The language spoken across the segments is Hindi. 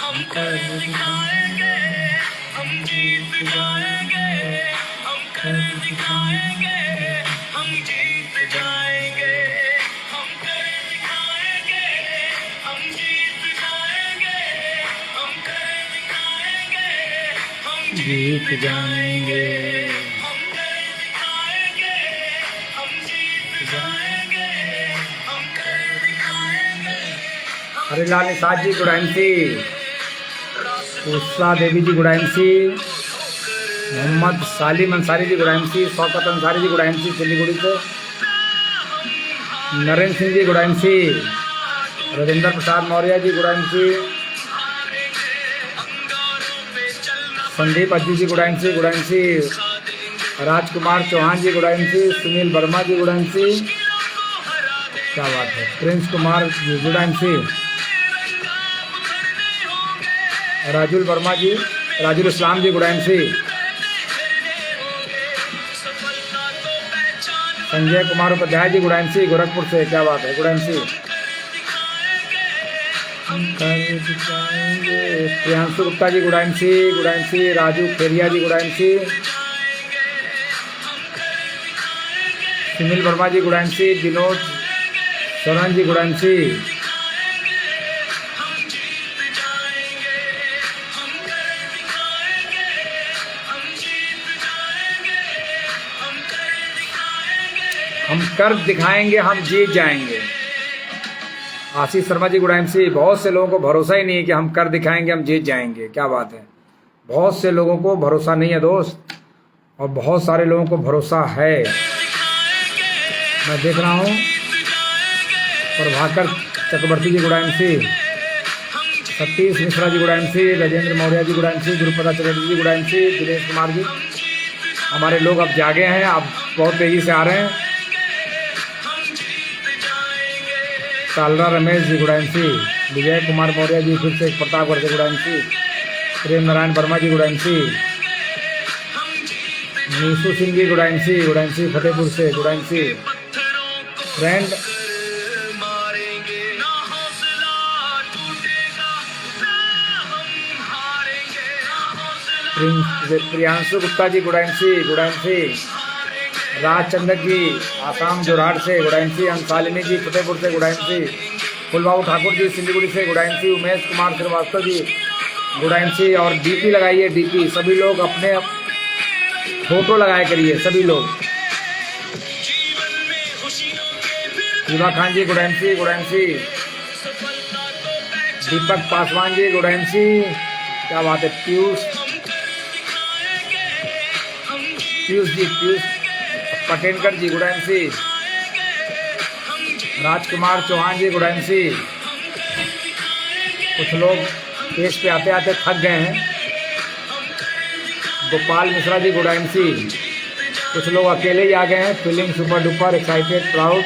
हम कर दिखाएंगे, हम जीत जाएंगे, हम कर दिखाएंगे, हम जीत जाएंगे, हम कर दिखाएंगे, हम जीत जाएंगे, हम कर दिखाएंगे, हम जीत जाएंगे, हम कर दिखाएंगे, हम जीत जाएंगे, हम कर दिखाएंगे। हरिलाल निषाद जी गुड़ाइंसी, उषा देवी जी गुड़ाइंसी, मोहम्मद सालिम अंसारी जी गुड़ाइंसी, शौकत अंसारी जी गुड़ाइंसी सिलीगुड़ी से, नरेंद्र सिंह जी गुड़ाइंसी, राजेंद्र प्रसाद मौर्य जी गुड़ाइंसी, संदीप अज्जू जी गुड़ाइंसी गुड़ाइंसी, राजकुमार चौहान जी गुड़ाइंसी, सुनील वर्मा जी गुड़ाइंसी, क्या बात है, प्रिंस कुमार जी गुड़ाइंसी, राजुल वर्मा जी, राजुल इस्लाम जी गुड़ाइंसी, संजय कुमार उपाध्याय जी गुड़ाइंसी गोरखपुर से, क्या बात है गुड़ाइंसी, प्रियांशु गुप्ता जी गुड़ाइंसी गुड़ाइंसी, राजू खेरिया जी गुड़ाइंसी, सुनील वर्मा जी गुड़ाइंसी, विनोद सोरेन जी गुड़ाइंसी, हम कर दिखाएंगे, हम जीत जाएंगे। आशीष शर्मा जी गुड़ाइंसी, बहुत से लोगों को भरोसा ही नहीं है कि हम कर दिखाएंगे, हम जीत जाएंगे, क्या बात है। बहुत से लोगों को भरोसा नहीं है दोस्त, और बहुत सारे लोगों को भरोसा है। मैं देख रहा हूँ प्रभाकर चक्रवर्ती जी गुड़ाइंसी, सतीश मिश्रा जी गुड़ाइंसी, राजेंद्र मौर्य जी गुड़ाइंसी, गुरुप्रसाद चटर्जी जी गुड़ाइंसी, दिनेश कुमार जी, हमारे लोग अब जागे हैं, अब बहुत तेजी से आ रहे हैं। कालरा रमेश जी गुड़ाइंसी, विजय कुमार मौर्य जी फिर से प्रतापगढ़ से गुड़ाइंसी, प्रेम नारायण वर्मा जी गुड़ाइंसी, नीसू सिंह जी गुड़ाइंसी गुड़ाइंसी फतेहपुर से गुड़ाइंसी, फ्रेंड प्रियांशु गुप्ता जी गुड़ाइंसी गुड़ाइंसी, राजचंद्र जी आसाम जोरहाट से गुड़ाइंसी, अंसालिनी जी फतेहपुर से गुड़ाइंसी, फुलबाबू ठाकुर जी सिलीगुड़ी से गुड़ाइंसी, उमेश कुमार श्रीवास्तव जी गुड़ाइंसी, और डीपी लगाइए, डीपी सभी लोग अपने फोटो लगाया करिए सभी लोग। शिवा खान जी गुड़ाइंसी गुड़ाइंसी, दीपक पासवान जी गुड़ाइंसी, क्या बात है, पीयूष पटेलकर जी गुड़ाइंसी, राजकुमार चौहान जी गुड़ाइंसी। कुछ लोग केस पे आते आते थक गए हैं। गोपाल मिश्रा जी गुड़ाइंसी, कुछ लोग अकेले ही आ गए हैं। Feeling super duper excited proud.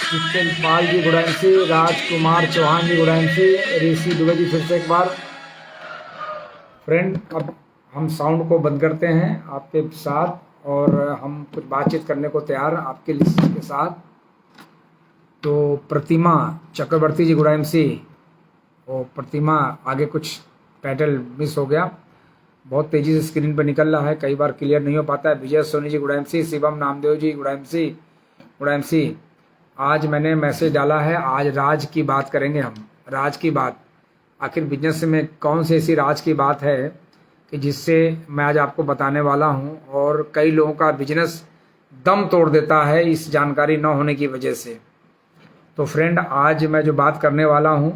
Chittal Pal ji गुड़ाइंसी, राजकुमार चौहान जी गुड़ाइंसी, ऋषि दुबे जी फिर से एक बार। फ्रेंड, अब हम साउंड को बंद करते हैं आपके साथ, और हम कुछ बातचीत करने को तैयार आपके लिस्ट के साथ। तो प्रतिमा चक्रवर्ती जी गुड़ाइंसी, वो प्रतिमा आगे कुछ टाइटल मिस हो गया, बहुत तेज़ी से स्क्रीन पर निकल रहा है, कई बार क्लियर नहीं हो पाता है। विजय सोनी जी गुड़ाइंसी, शिवम नामदेव जी गुड़ाइंसी। आज मैंने मैसेज डाला है, आज राज की बात करेंगे हम, राज की बात। आखिर बिजनेस में कौन सी ऐसी राज की बात है कि जिससे मैं आज आपको बताने वाला हूं, और कई लोगों का बिजनेस दम तोड़ देता है इस जानकारी न होने की वजह से। तो फ्रेंड, आज मैं जो बात करने वाला हूं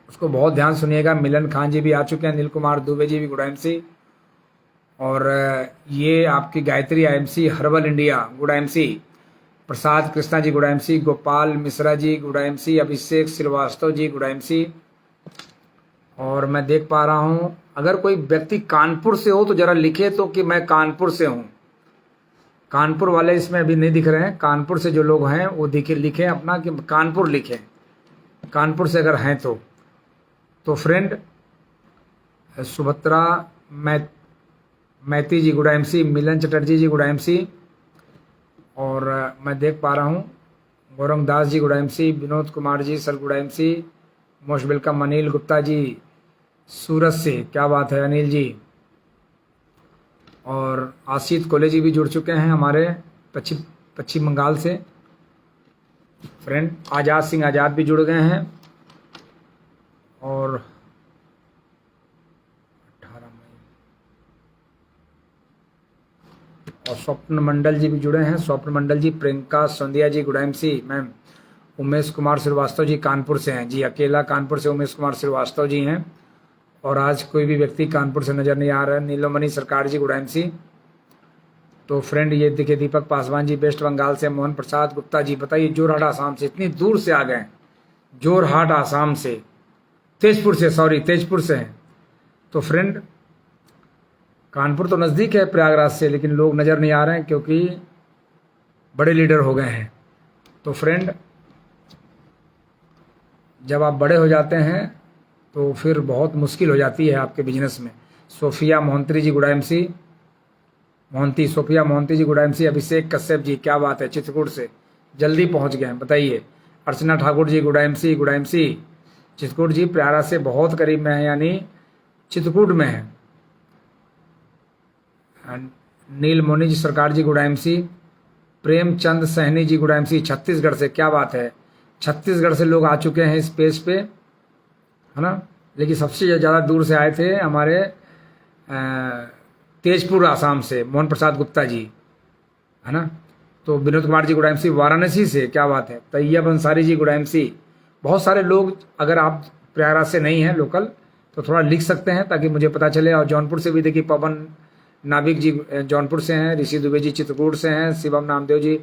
उसको बहुत ध्यान सुनिएगा। मिलन खान जी भी आ चुके हैं, नील कुमार दुबे जी भी गुड़ाइंसी, और ये आपकी गायत्री आईएमसी हर्बल इंडिया गुड़ाइंसी, प्रसाद कृष्णा जी गुड़ाइंसी, गोपाल मिश्रा जी गुड़ाइंसी, अभिषेक श्रीवास्तव जी गुड़ाइंसी। और मैं देख पा रहा हूं, अगर कोई व्यक्ति कानपुर से हो तो जरा लिखे तो कि मैं कानपुर से हूं। कानपुर वाले इसमें अभी नहीं दिख रहे हैं। कानपुर से जो लोग हैं वो लिखें अपना कि कानपुर लिखें, कानपुर से अगर हैं तो फ्रेंड, सुभद्रा मैती जी गुड़ाइंसी, मिलन चटर्जी जी गुड़ाइंसी, और मैं देख पा रहा हूँ Gaurang Das ji good MC, Vinod Kumar ji sir good MC, most welcome Anil Gupta ji Surat से, क्या बात है अनिल जी। और आशीष कोले जी भी जुड़ चुके हैं हमारे पश्चिम बंगाल से। फ्रेंड आज़ाद सिंह आज़ाद भी जुड़ गए हैं। और 18 मई और स्वप्न मंडल जी भी जुड़े हैं। Swapan Mandal ji, Priyanka Sondiya ji good MC ma'am. Umesh Kumar Srivastava ji Kanpur से हैं जी, अकेला कानपुर से उमेश कुमार श्रीवास्तव जी हैं। और आज कोई भी व्यक्ति कानपुर से नज़र नहीं आ रहा है। नीलोमणि सरकार जी गुड एमसी। तो फ्रेंड ये देखिए दीपक पासवान जी वेस्ट बंगाल से, मोहन प्रसाद गुप्ता जी बताइए जोरहाट आसाम से, इतनी दूर से आ गए। जोरहाट आसाम से, तेजपुर से हैं। तो फ्रेंड कानपुर तो नज़दीक है प्रयागराज से, लेकिन लोग नज़र नहीं आ रहे हैं क्योंकि बड़े लीडर हो गए हैं। तो फ्रेंड जब आप बड़े हो जाते हैं तो फिर बहुत मुश्किल हो जाती है आपके बिजनेस में। सोफिया मोहंती जी गुड एमसी, सोफिया मोहंती जी गुड एमसी। अभिषेक कश्यप जी क्या बात है, चित्रकूट से जल्दी पहुंच गए हैं बताइए। अर्चना ठाकुर जी गुड एमसी। चित्रकूट जी प्रयागराज से बहुत करीब में है, यानी चित्रकूट में है। नील मोनी जी सरकार जी गुड एमसी। प्रेमचंद सहनी जी गुड एमसी छत्तीसगढ़ से, क्या बात है। छत्तीसगढ़ से लोग आ चुके हैं इस पेज पे, है ना। लेकिन सबसे ज़्यादा दूर से आए थे हमारे तेजपुर आसाम से मोहन प्रसाद गुप्ता जी, है ना। तो विनोद कुमार जी गुड एमसी वाराणसी से, क्या बात है। Tayyab Ansari ji good MC. बहुत सारे लोग, अगर आप प्रयागराज से नहीं हैं लोकल तो थोड़ा लिख सकते हैं ताकि मुझे पता चले। और जौनपुर से भी देखिए पवन नाभिक जी जौनपुर से हैं, ऋषि दुबे जी चित्रकूट से हैं, शिवम नामदेव जी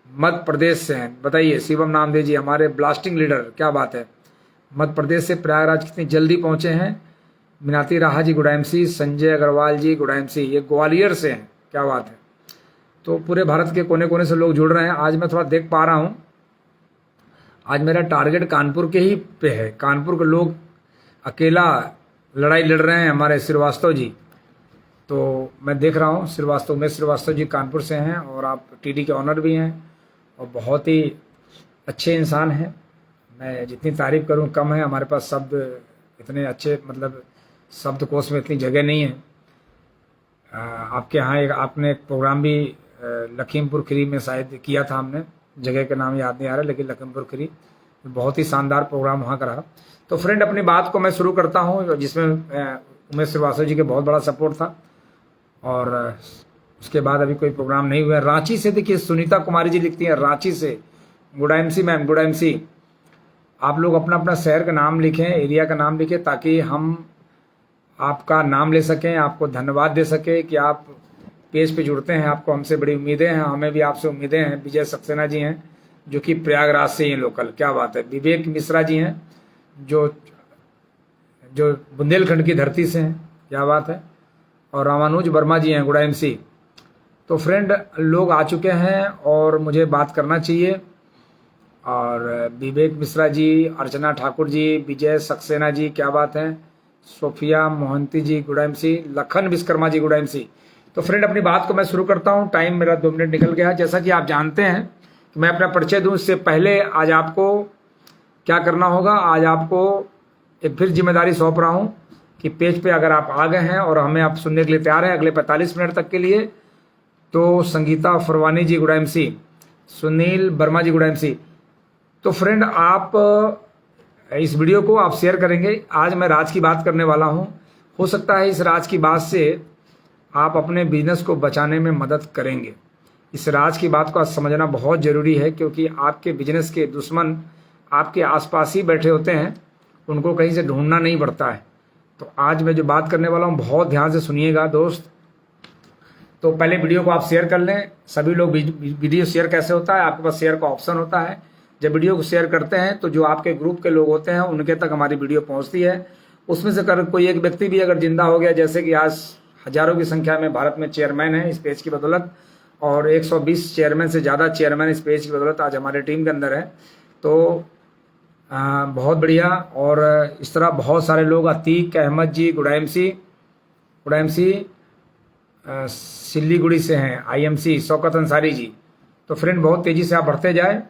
मध्य प्रदेश से हैं बताइए। शिवम नामदेव जी हमारे ब्लास्टिंग लीडर, क्या बात है। मध्य प्रदेश से प्रयागराज कितनी जल्दी पहुंचे हैं। मीनाती राहा जी गुड एमसी। संजय अग्रवाल जी गुड एमसी, ये ग्वालियर से हैं, क्या बात है। तो पूरे भारत के कोने कोने से लोग जुड़ रहे हैं। आज मैं थोड़ा देख पा रहा हूँ, आज मेरा टारगेट कानपुर के ही पे है। कानपुर के लोग अकेला लड़ाई लड़ रहे हैं हमारे श्रीवास्तव जी। तो मैं देख रहा हूँ उमेश श्रीवास्तव जी कानपुर से हैं और आप टीडी के ऑनर भी हैं और बहुत ही अच्छे इंसान हैं। मैं जितनी तारीफ़ करूँ कम है, हमारे पास शब्द इतने अच्छे, मतलब शब्दकोश में इतनी जगह नहीं है। आपके यहाँ आपने एक प्रोग्राम भी लखीमपुर खीरी में शायद किया था हमने, जगह का नाम याद नहीं आ रहा, लेकिन लखीमपुर खीरी बहुत ही शानदार प्रोग्राम वहाँ का रहा। तो फ्रेंड अपनी बात को मैं शुरू करता हूँ, जिसमें उमेश श्रीवास्तव जी के बहुत बड़ा सपोर्ट था। और उसके बाद अभी कोई प्रोग्राम नहीं हुआ। रांची से देखिए सुनीता कुमारी जी लिखती हैं, रांची से good MC ma'am, good MC. आप लोग अपना अपना शहर का नाम लिखें, एरिया का नाम लिखें, ताकि हम आपका नाम ले सकें, आपको धन्यवाद दे सकें कि आप पेज पे जुड़ते हैं। आपको हमसे बड़ी उम्मीदें हैं, हमें भी आपसे उम्मीदें हैं। विजय सक्सेना जी हैं जो कि प्रयागराज से ही हैं लोकल, क्या बात है। विवेक मिश्रा जी हैं जो बुंदेलखंड की धरती से हैं, क्या बात है। और रामानुज वर्मा जी हैं गुड एमसी। तो फ्रेंड लोग आ चुके हैं और मुझे बात करना चाहिए। और विवेक मिश्रा जी, अर्चना ठाकुर जी, विजय सक्सेना जी, क्या बात है। सोफिया मोहंती जी good MC, Lakhan Vishwakarma ji good MC. तो फ्रेंड अपनी बात को मैं शुरू करता हूँ। टाइम मेरा 2 मिनट निकल गया। जैसा कि आप जानते हैं कि मैं अपना परिचय दूँ इससे पहले आज आपको क्या करना होगा। आज आपको एक फिर जिम्मेदारी सौंप रहा हूँ कि पेज पे अगर आप आ गए हैं और हमें आप सुनने के लिए तैयार हैं अगले 45 मिनट तक के लिए, तो संगीता फरवानी जी गुड एमसी, सुनील वर्मा जी गुड एमसी। तो फ्रेंड आप इस वीडियो को आप शेयर करेंगे। आज मैं राज की बात करने वाला हूं। हो सकता है इस राज की बात से आप अपने बिजनेस को बचाने में मदद करेंगे। इस राज की बात को आज समझना बहुत ज़रूरी है, क्योंकि आपके बिजनेस के दुश्मन आपके आसपास ही बैठे होते हैं, उनको कहीं से ढूंढना नहीं पड़ता है। तो आज मैं जो बात करने वाला हूँ बहुत ध्यान से सुनिएगा दोस्त। तो पहले वीडियो को आप शेयर कर लें। सभी लोग वीडियो शेयर कैसे होता है, आपके पास शेयर का ऑप्शन होता है। जब वीडियो को शेयर करते हैं तो जो आपके ग्रुप के लोग होते हैं उनके तक हमारी वीडियो पहुंचती है। उसमें से अगर कोई एक व्यक्ति भी अगर जिंदा हो गया, जैसे कि आज हजारों की संख्या में भारत में चेयरमैन है इस पेज की बदौलत, और 120 चेयरमैन से ज़्यादा चेयरमैन इस पेज की बदौलत आज हमारे टीम के अंदर है। तो बहुत बढ़िया। और इस तरह बहुत सारे लोग, अतीक अहमद जी गुड एमसी सिल्लीगुड़ी से हैं, IMC शौकत अंसारी जी, तो फ्रेंड बहुत तेज़ी से आप बढ़ते जाए।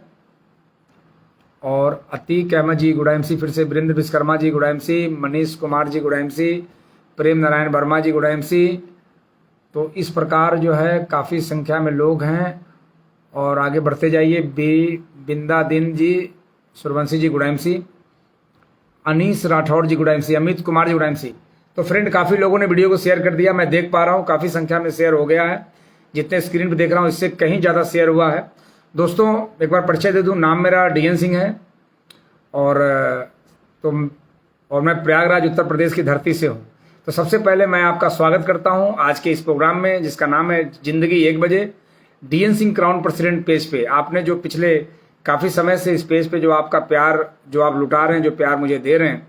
और अतीक अहमद जी गुड एमसी, फिर से Virendra Vishwakarma ji good MC, Manish Kumar ji good MC, प्रेम नारायण वर्मा जी गुड एमसी। तो इस प्रकार जो है काफ़ी संख्या में लोग हैं और आगे बढ़ते जाइए। बिंदा दिन जी, सूर्यवंशी जी गुड एमसी, अनीस राठौड़ जी good MC, Amit Kumar ji good MC. तो फ्रेंड काफ़ी लोगों ने वीडियो को शेयर कर दिया, मैं देख पा रहा हूँ काफ़ी संख्या में शेयर हो गया है। जितने स्क्रीन पे देख रहा हूँ इससे कहीं ज़्यादा शेयर हुआ है। दोस्तों एक बार परिचय दे दूँ, नाम मेरा डीएन सिंह है और मैं प्रयागराज उत्तर प्रदेश की धरती से हूँ। तो सबसे पहले मैं आपका स्वागत करता हूँ आज के इस प्रोग्राम में जिसका नाम है जिंदगी 1 बजे, DN Singh crown president page पे। आपने जो पिछले काफ़ी समय से इस पेज पे जो आपका प्यार जो आप लुटा रहे हैं, जो प्यार मुझे दे रहे हैं,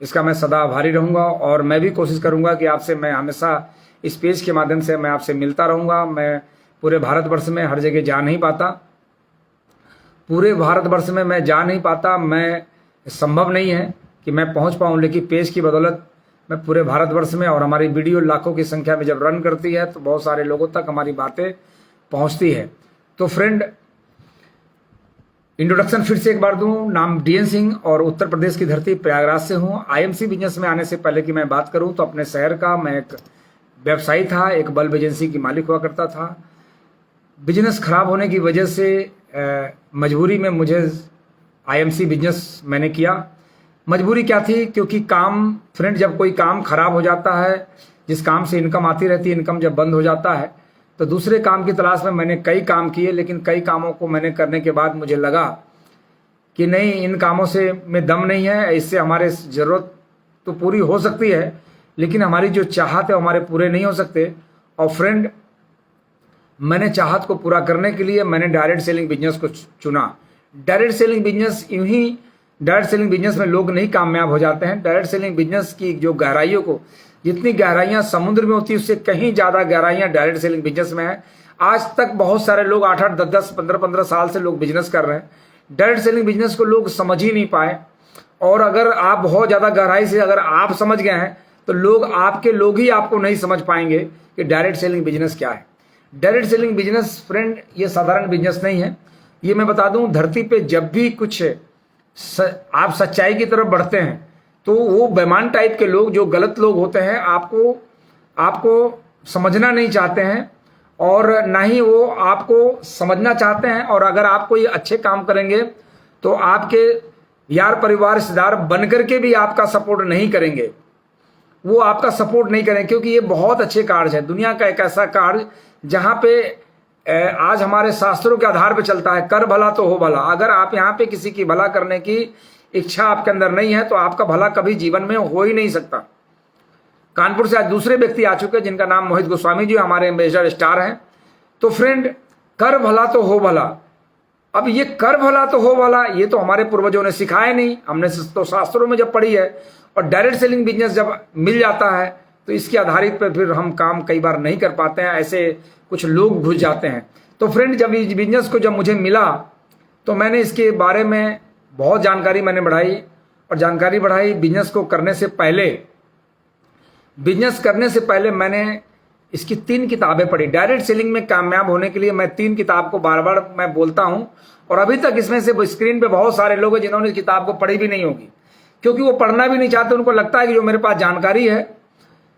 इसका मैं सदा आभारी रहूँगा। और मैं भी कोशिश करूँगा कि आपसे मैं हमेशा इस पेज के माध्यम से मैं आपसे मिलता रहूँगा। मैं पूरे भारतवर्ष में हर जगह जा नहीं पाता, पूरे भारतवर्ष में मैं जा नहीं पाता, मैं संभव नहीं है कि मैं पहुँच पाऊँ, लेकिन पेज की बदौलत मैं पूरे भारतवर्ष में, और हमारी वीडियो लाखों की संख्या में जब रन करती है तो बहुत सारे लोगों तक हमारी बातें पहुँचती है। तो फ्रेंड इंट्रोडक्शन फिर से एक बार दूं, नाम डीएन सिंह और उत्तर प्रदेश की धरती प्रयागराज से हूं। आईएमसी बिजनेस में आने से पहले की मैं बात करूं तो अपने शहर का मैं एक व्यवसायी था, एक बल्ब एजेंसी की मालिक हुआ करता था। बिजनेस खराब होने की वजह से मजबूरी में मुझे आईएमसी बिजनेस मैंने किया। मजबूरी क्या थी? क्योंकि काम फ्रेंड जब कोई काम खराब हो जाता है, जिस काम से इनकम आती रहती है, इनकम जब बंद हो जाता है तो दूसरे काम की तलाश में मैंने कई काम किए, लेकिन कई कामों को मैंने करने के बाद मुझे लगा कि नहीं, इन कामों से में दम नहीं है, इससे हमारे ज़रूरत तो पूरी हो सकती है लेकिन हमारी जो चाहत है हमारे पूरे नहीं हो सकते। और फ्रेंड मैंने चाहत को पूरा करने के लिए मैंने डायरेक्ट सेलिंग बिजनेस को चुना। डायरेक्ट सेलिंग बिजनेस यूं ही, डायरेक्ट सेलिंग बिजनेस में लोग नहीं कामयाब हो जाते हैं। डायरेक्ट सेलिंग बिजनेस की जो गहराइयों को, जितनी गहराइयां समुद्र में होती है उससे कहीं ज़्यादा गहराइयां डायरेक्ट सेलिंग बिजनेस में है। आज तक बहुत सारे लोग 8-8, 10-10, 15-15 साल से लोग बिजनेस कर रहे हैं। डायरेक्ट सेलिंग बिजनेस को लोग समझ ही नहीं पाए। और अगर आप बहुत ज़्यादा गहराई से अगर आप समझ गए हैं तो लोग ही आपको नहीं समझ पाएंगे कि डायरेक्ट सेलिंग बिजनेस क्या है। डायरेक्ट सेलिंग बिजनेस फ्रेंड ये साधारण बिजनेस नहीं है। ये मैं बता दूं, धरती पे जब भी कुछ आप सच्चाई की तरफ बढ़ते हैं तो वो बेईमान टाइप के लोग, जो गलत लोग होते हैं, आपको समझना नहीं चाहते हैं और ना ही वो आपको समझना चाहते हैं। और अगर आप कोई अच्छे काम करेंगे तो आपके यार परिवार रिश्तेदार बनकर के भी आपका सपोर्ट नहीं करेंगे, वो आपका सपोर्ट नहीं करेंगे। क्योंकि ये बहुत अच्छे कार्य है, दुनिया का एक ऐसा कार्य जहाँ पे आज हमारे शास्त्रों के आधार पे चलता है, कर भला तो हो भला। अगर आप यहाँ पे किसी की भला करने की इच्छा आपके अंदर नहीं है तो आपका भला कभी जीवन में हो ही नहीं सकता। कानपुर से आज दूसरे व्यक्ति आ चुके हैं जिनका नाम मोहित गोस्वामी जी हमारे एम्बेसडर स्टार हैं। तो फ्रेंड कर भला तो हो भला, अब ये कर भला तो हो भला ये तो हमारे पूर्वजों ने सिखाया नहीं, हमने तो शास्त्रों में जब पढ़ी है। और डायरेक्ट सेलिंग बिजनेस जब मिल जाता है तो इसके आधारित पर फिर हम काम कई बार नहीं कर पाते हैं, ऐसे कुछ लोग घुस जाते हैं। तो फ्रेंड जब इस बिजनेस को जब मुझे मिला तो मैंने इसके बारे में बहुत जानकारी मैंने बढ़ाई और जानकारी बढ़ाई। बिजनेस करने से पहले मैंने इसकी 3 किताबें पढ़ी। डायरेक्ट सेलिंग में कामयाब होने के लिए मैं 3 किताब को बार बार मैं बोलता हूं और अभी तक इसमें से स्क्रीन पे बहुत सारे लोग हैं जिन्होंने इस किताब को पढ़ी भी नहीं होगी, क्योंकि वो पढ़ना भी नहीं चाहते। उनको लगता है कि जो मेरे पास जानकारी है,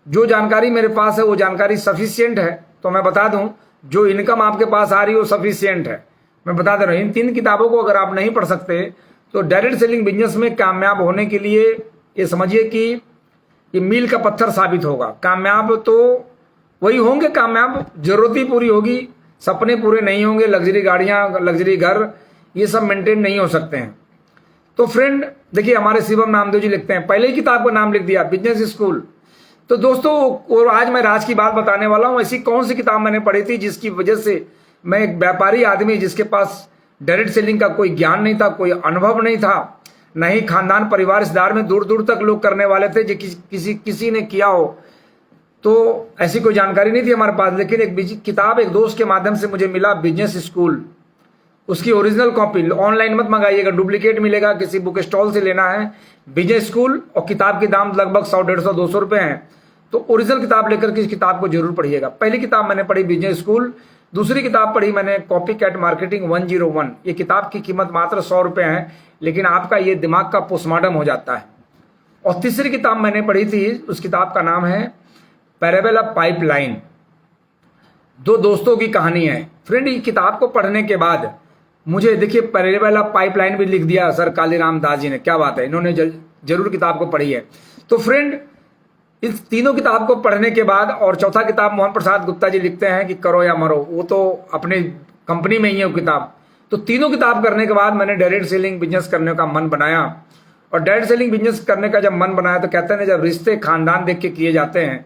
जो जानकारी मेरे पास है वो जानकारी सफिशियंट है। तो मैं बता दूं, जो इनकम आपके पास आ रही है वो सफिशियंट है। मैं बता दे रहा हूं, इन 3 किताबों को अगर आप नहीं पढ़ सकते तो डायरेक्ट सेलिंग बिजनेस में कामयाब होने के लिए ये समझिए कि ये मील का पत्थर साबित होगा। कामयाब तो वही होंगे, कामयाब जरूरत ही पूरी होगी, सपने पूरे नहीं होंगे, लग्जरी गाड़ियां, लग्जरी घर, ये सब मेंटेन नहीं हो सकते हैं। तो फ्रेंड देखिए, हमारे शिवम नामदेव जी लिखते हैं, पहले ही किताब का नाम लिख दिया, बिजनेस स्कूल। तो दोस्तों, और आज मैं राज की बात बताने वाला हूं। ऐसी कौन सी किताब मैंने पढ़ी थी जिसकी वजह से मैं एक व्यापारी आदमी जिसके पास डायरेक्ट सेलिंग का कोई ज्ञान नहीं था, कोई अनुभव नहीं था, न ही खानदान परिवार रिश्तेदार में दूर दूर तक लोग करने वाले थे जो किसी ने किया हो, तो ऐसी कोई जानकारी नहीं थी हमारे पास। लेकिन एक किताब एक दोस्त के माध्यम से मुझे मिला, बिजनेस स्कूल। उसकी ओरिजिनल कॉपी ऑनलाइन मत मंगाइएगा, डुप्लीकेट मिलेगा, किसी बुक स्टॉल से लेना है, बिजनेस स्कूल। और किताब के दाम लगभग 100, 150, 200 रुपए हैं। तो ओरिजिनल किताब लेकर के इस किताब को जरूर पढ़िएगा। पहली किताब मैंने पढ़ी बिजनेस स्कूल, दूसरी किताब पढ़ी मैंने कॉपी कैट मार्केटिंग 101। ये किताब की कीमत मात्र 100 रुपये है, लेकिन आपका ये दिमाग का पोस्टमार्टम हो जाता है। और तीसरी किताब मैंने पढ़ी थी, उस किताब का नाम है पैरेबल ऑफ पाइपलाइन, दो दोस्तों की कहानी है। फ्रेंड, ये किताब को पढ़ने के बाद मुझे देखिए पैरेबल ऑफ पाइपलाइन भी लिख दिया सर कालीराम दास जी ने, क्या बात है, इन्होंने जरूर किताब को पढ़ी है। तो फ्रेंड, इस तीनों किताब को पढ़ने के बाद, और चौथा किताब मोहन प्रसाद गुप्ता जी लिखते हैं कि करो या मरो, वो तो अपने कंपनी में ही है वो किताब। तो तीनों किताब करने के बाद मैंने डायरेक्ट सेलिंग बिजनेस करने का मन बनाया। और डायरेक्ट सेलिंग बिजनेस करने का जब मन बनाया तो कहते हैं जब रिश्ते खानदान देख के किए जाते हैं,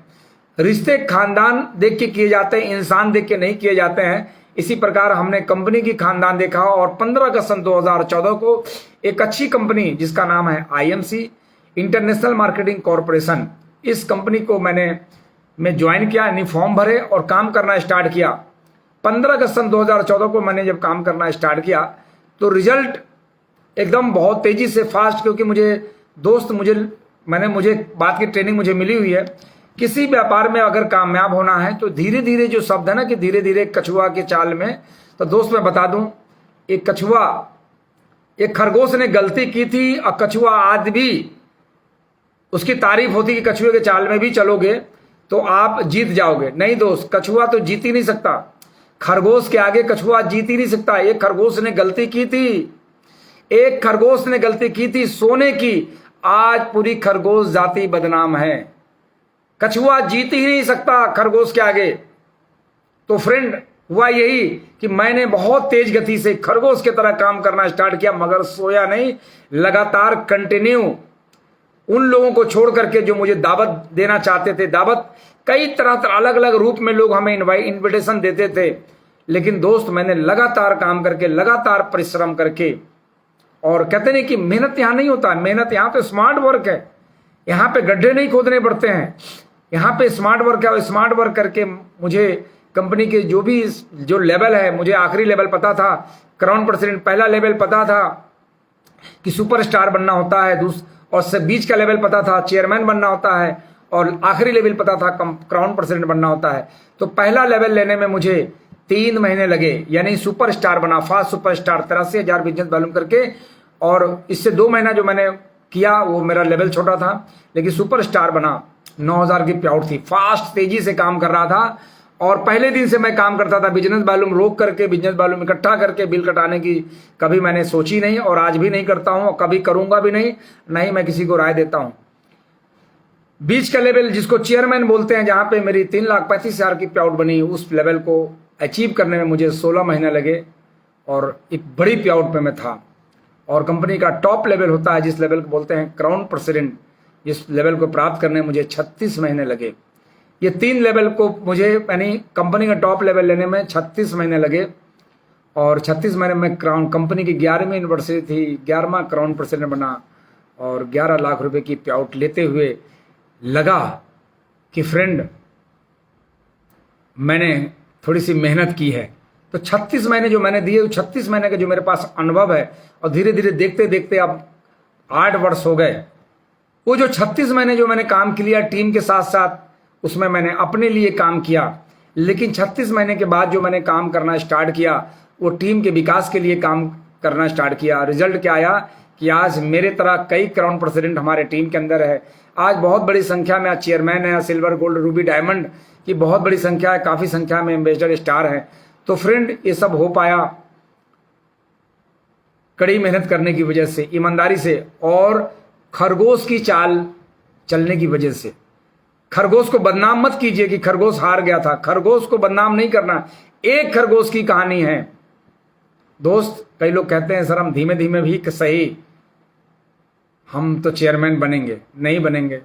रिश्ते खानदान देख के किए जाते हैं, इंसान देख के नहीं किए जाते हैं। इसी प्रकार हमने कंपनी की खानदान देखा और 15 अगस्त सन 2014 को एक अच्छी कंपनी जिसका नाम है IMC इंटरनेशनल मार्केटिंग कॉरपोरेशन, इस कंपनी को मैं ज्वाइन किया, यानी फॉर्म भरे और काम करना स्टार्ट किया। 15 अगस्त सन 2014 को मैंने जब काम करना स्टार्ट किया तो रिजल्ट एकदम बहुत तेजी से फास्ट, क्योंकि मुझे बात की ट्रेनिंग मुझे मिली हुई है। किसी व्यापार में अगर कामयाब होना है तो धीरे धीरे, जो शब्द है ना कि धीरे धीरे कछुआ के चाल में, तो दोस्त मैं बता दूं, एक खरगोश ने गलती की थी और कछुआ आज भी उसकी तारीफ होती कि कछुए के चाल में भी चलोगे तो आप जीत जाओगे। नहीं दोस्त, कछुआ तो जीत ही नहीं सकता, खरगोश के आगे कछुआ जीत ही नहीं सकता। एक खरगोश ने गलती की थी सोने की, आज पूरी खरगोश जाति बदनाम है। कछुआ जीत ही नहीं सकता खरगोश के आगे। तो फ्रेंड, हुआ यही कि मैंने बहुत तेज गति से खरगोश की तरह काम करना स्टार्ट किया, मगर सोया नहीं, लगातार कंटिन्यू उन लोगों को छोड़ करके जो मुझे दावत देना चाहते थे। दावत कई तरह अलग अलग रूप में लोग हमें इन्विटेशन देते थे, लेकिन दोस्त मैंने लगातार काम करके, लगातार परिश्रम करके, और कहते नहीं कि मेहनत यहां नहीं होता, मेहनत यहां तो स्मार्ट वर्क है, यहां पे गड्ढे नहीं खोदने पड़ते हैं, यहाँ पे स्मार्ट वर्क है। और स्मार्ट वर्क करके मुझे कंपनी के जो लेवल है, मुझे आखिरी लेवल पता था क्राउन प्रेसिडेंट, पहला लेवल पता था कि सुपरस्टार बनना होता है, और बीच का लेवल पता था चेयरमैन बनना होता है, और आखिरी लेवल पता था क्राउन प्रेसिडेंट बनना होता है। तो पहला लेवल लेने में मुझे 3 महीने लगे, यानी सुपरस्टार बना, फास्ट सुपरस्टार 83,000 बिजनेस वॉल्यूम करके। और इससे 2 महीना जो मैंने किया वो मेरा लेवल छोटा था, लेकिन सुपरस्टार बना, 9,000 की प्याउट थी, फास्ट तेजी से काम कर रहा था। और पहले दिन से मैं काम करता था, बिजनेस वॉल्यूम रोक करके, बिजनेस वॉल्यूम इकट्ठा करके बिल कटाने की कभी मैंने सोची नहीं, और आज भी नहीं करता हूं, और कभी करूंगा भी नहीं, नहीं मैं किसी को राय देता हूं। बीच का लेवल जिसको चेयरमैन बोलते हैं, जहां पे मेरी 3,35,000 की प्याउट बनी, उस लेवल को अचीव करने में मुझे 16 महीने लगे, और एक बड़ी प्याउट पे मैं था। और कंपनी का टॉप लेवल होता है जिस लेवल को बोलते हैं क्राउन प्रेसिडेंट, जिस लेवल को प्राप्त करने में मुझे 36 महीने लगे। ये 3 लेवल को मुझे, यानी कंपनी का टॉप लेवल लेने में 36 महीने लगे, और 36 महीने में कंपनी की 11वीं यूनिवर्सिटी थी, 11वां क्राउन प्रेसिडेंट बना, और 11 लाख रुपए की प्याउट लेते हुए लगा कि फ्रेंड मैंने थोड़ी सी मेहनत की है। तो 36 महीने जो मैंने दिए, 36 महीने का जो मेरे पास अनुभव है, और धीरे धीरे देखते देखते अब 8 वर्ष हो गए। वो जो 36 महीने जो मैंने काम किया टीम के साथ साथ, उसमें मैंने अपने लिए काम किया, लेकिन 36 महीने के बाद जो मैंने काम करना स्टार्ट किया वो टीम के विकास के लिए काम करना स्टार्ट किया। रिजल्ट क्या आया कि आज मेरे तरह कई क्राउन प्रेसिडेंट हमारे टीम के अंदर है। आज बहुत बड़ी संख्या में चेयरमैन है, सिल्वर, गोल्ड, रूबी, डायमंड की बहुत बड़ी संख्या है, काफ़ी संख्या में एम्बेसडर, स्टार है। तो फ्रेंड, ये सब हो पाया कड़ी मेहनत करने की वजह से, ईमानदारी से, और खरगोश की चाल चलने की वजह से। खरगोश को बदनाम मत कीजिए कि खरगोश हार गया था, खरगोश को बदनाम नहीं करना। एक खरगोश की कहानी है दोस्त। कई लोग कहते हैं सर हम धीमे धीमे भी सही, हम तो चेयरमैन बनेंगे। नहीं बनेंगे,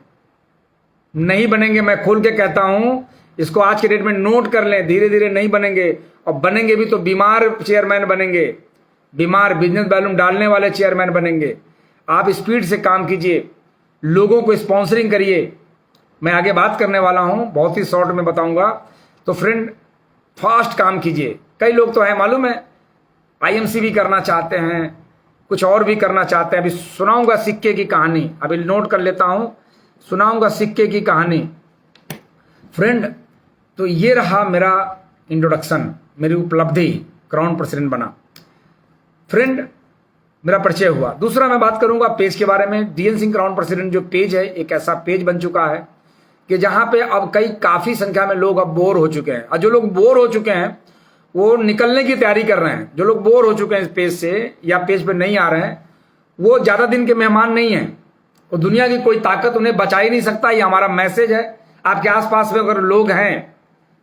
नहीं बनेंगे, मैं खोल के कहता हूं, इसको आज के डेट में नोट कर लें। धीरे धीरे नहीं बनेंगे, और बनेंगे भी तो बीमार चेयरमैन बनेंगे, बीमार बिजनेस वॉल्यूम डालने वाले चेयरमैन बनेंगे। आप स्पीड से काम कीजिए, लोगों को स्पॉन्सरिंग करिए। मैं आगे बात करने वाला हूं, बहुत ही शॉर्ट में बताऊंगा। तो फ्रेंड, फास्ट काम कीजिए। कई लोग तो है मालूम है, IMC भी करना चाहते हैं, कुछ और भी करना चाहते हैं। अभी सुनाऊंगा सिक्के की कहानी, अभी नोट कर लेता हूं, सुनाऊंगा सिक्के की कहानी। फ्रेंड, तो ये रहा मेरा इंट्रोडक्शन, मेरी उपलब्धि, क्राउन प्रेसिडेंट बना। फ्रेंड, मेरा परिचय हुआ। दूसरा मैं बात करूंगा पेज के बारे में। डीएन सिंह क्राउन प्रेसिडेंट जो पेज है, एक ऐसा पेज बन चुका है कि जहां पे अब काफी संख्या में लोग अब बोर हो चुके हैं, और जो लोग बोर हो चुके हैं वो निकलने की तैयारी कर रहे हैं। जो लोग बोर हो चुके हैं इस पेज से या पेज पे नहीं आ रहे हैं, वो ज्यादा दिन के मेहमान नहीं है, वो दुनिया की कोई ताकत उन्हें बचा ही नहीं सकता। ये हमारा मैसेज है। आपके आसपास में अगर लोग हैं,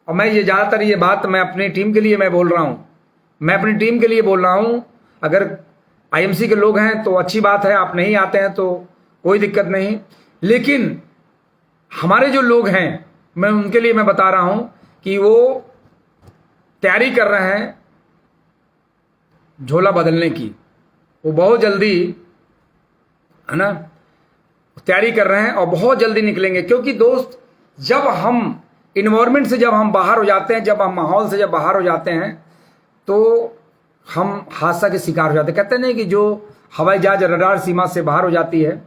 और मैं ये ज्यादातर ये बात मैं अपनी टीम के लिए मैं बोल रहा हूं, मैं अपनी टीम के लिए बोल रहा हूं। अगर आईएमसी के लोग हैं तो अच्छी बात है, आप नहीं आते हैं तो कोई दिक्कत नहीं, लेकिन हमारे जो लोग हैं मैं उनके लिए मैं बता रहा हूं कि वो तैयारी कर रहे हैं झोला बदलने की। वो बहुत जल्दी, है ना, तैयारी कर रहे हैं और बहुत जल्दी निकलेंगे। क्योंकि दोस्त, जब हम इन्वायरमेंट से जब हम बाहर हो जाते हैं, जब हम माहौल से जब बाहर हो जाते हैं, तो हम हादसा के शिकार हो जाते हैं। कहते नहीं कि जो हवाई जहाज रडार सीमा से बाहर हो जाती है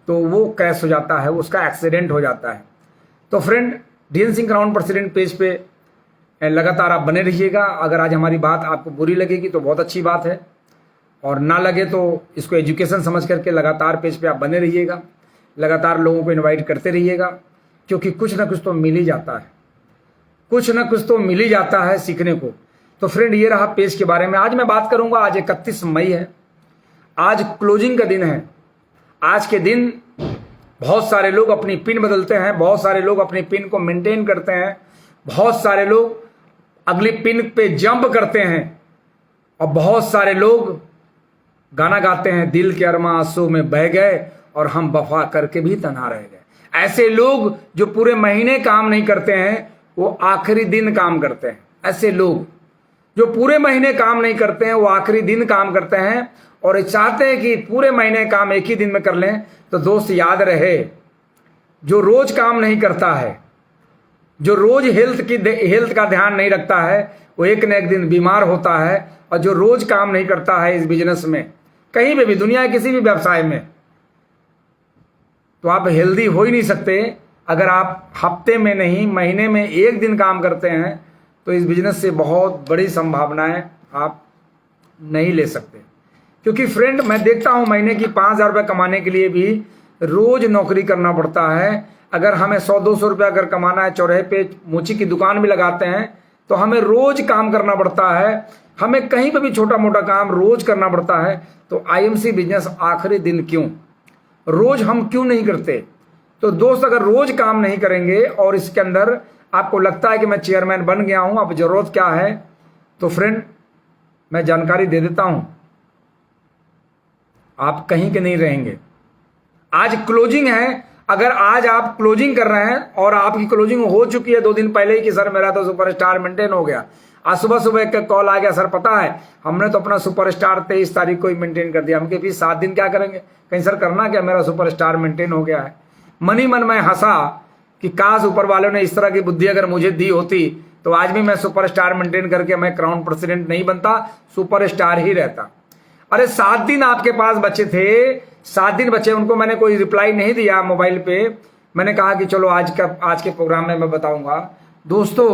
तो वो क्रैश हो जाता है, उसका एक्सीडेंट हो जाता है। तो friend, DN Singh crown president page पे लगातार आप बने रहिएगा। अगर आज हमारी बात आपको बुरी लगेगी तो बहुत अच्छी बात है, और ना लगे तो इसको एजुकेशन समझ करके लगातार पेज पे आप बने रहिएगा। लगातार लोगों को इनवाइट करते रहिएगा, क्योंकि कुछ ना कुछ तो मिल ही जाता है, कुछ ना कुछ तो मिल ही जाता है सीखने को। तो फ्रेंड, ये रहा पेज के बारे में। आज मैं बात करूंगा, आज 31 मई है, आज क्लोजिंग का दिन है। आज के दिन बहुत सारे लोग अपनी पिन बदलते हैं, बहुत सारे लोग अपनी पिन को मेंटेन करते हैं, बहुत सारे लोग अगली पिन पे जंप करते हैं, और बहुत सारे लोग गाना गाते हैं, दिल के अरमां आंसू में बह गए और हम वफा करके भी तन्हा रह गए। ऐसे लोग जो पूरे महीने काम नहीं करते हैं, वो आखिरी दिन काम करते हैं। ऐसे लोग जो पूरे महीने काम नहीं करते हैं, वो आखिरी दिन काम करते हैं, और ये चाहते हैं कि पूरे महीने काम एक ही दिन में कर लें। तो दोस्त, याद रहे, जो रोज काम नहीं करता है, जो रोज हेल्थ का ध्यान नहीं रखता है, वो एक न एक दिन बीमार होता है। और जो रोज काम नहीं करता है इस बिजनेस में, कहीं पे भी, दुनिया के किसी भी व्यवसाय में, तो आप हेल्दी हो ही नहीं सकते। अगर आप हफ्ते में नहीं, महीने में एक दिन काम करते हैं, तो इस बिजनेस से बहुत बड़ी संभावनाएं आप नहीं ले सकते। क्योंकि फ्रेंड, मैं देखता हूं महीने की 5,000 रुपये कमाने के लिए भी रोज नौकरी करना पड़ता है। अगर हमें 100-200 रुपया अगर कमाना है, चौराहे पे मोची की दुकान भी लगाते हैं, तो हमें रोज काम करना पड़ता है। हमें कहीं पे भी छोटा मोटा काम रोज करना पड़ता है। तो आईएमसी बिजनेस आखिरी दिन क्यों, रोज हम क्यों नहीं करते? तो दोस्त, अगर रोज काम नहीं करेंगे और इसके अंदर आपको लगता है कि मैं चेयरमैन बन गया हूं, अब जरूरत क्या है, तो फ्रेंड मैं जानकारी दे देता हूं, आप कहीं के नहीं रहेंगे। आज क्लोजिंग है। अगर आज आप क्लोजिंग कर रहे हैं और आपकी क्लोजिंग हो चुकी है 2 दिन पहले ही कि सर मेरा तो सुपरस्टार मेंटेन हो गया, आज सुबह सुबह एक कॉल आ गया, सर पता है हमने तो अपना सुपरस्टार 23 तारीख को ही मेंटेन कर दिया। हमके फिर 7 दिन क्या करेंगे? कहीं सर करना क्या, मेरा सुपरस्टार मेंटेन हो गया है। मन ही मन में हंसा कि काश ऊपर वालों ने इस तरह की बुद्धि अगर मुझे दी होती तो आज भी मैं सुपरस्टार मेंटेन करके मैं क्राउन प्रेसिडेंट नहीं बनता, सुपरस्टार ही रहता। अरे 7 दिन आपके पास बचे थे, 7 दिन बचे, उनको मैंने कोई रिप्लाई नहीं दिया मोबाइल पे। मैंने कहा कि चलो आज के प्रोग्राम में मैं बताऊंगा दोस्तों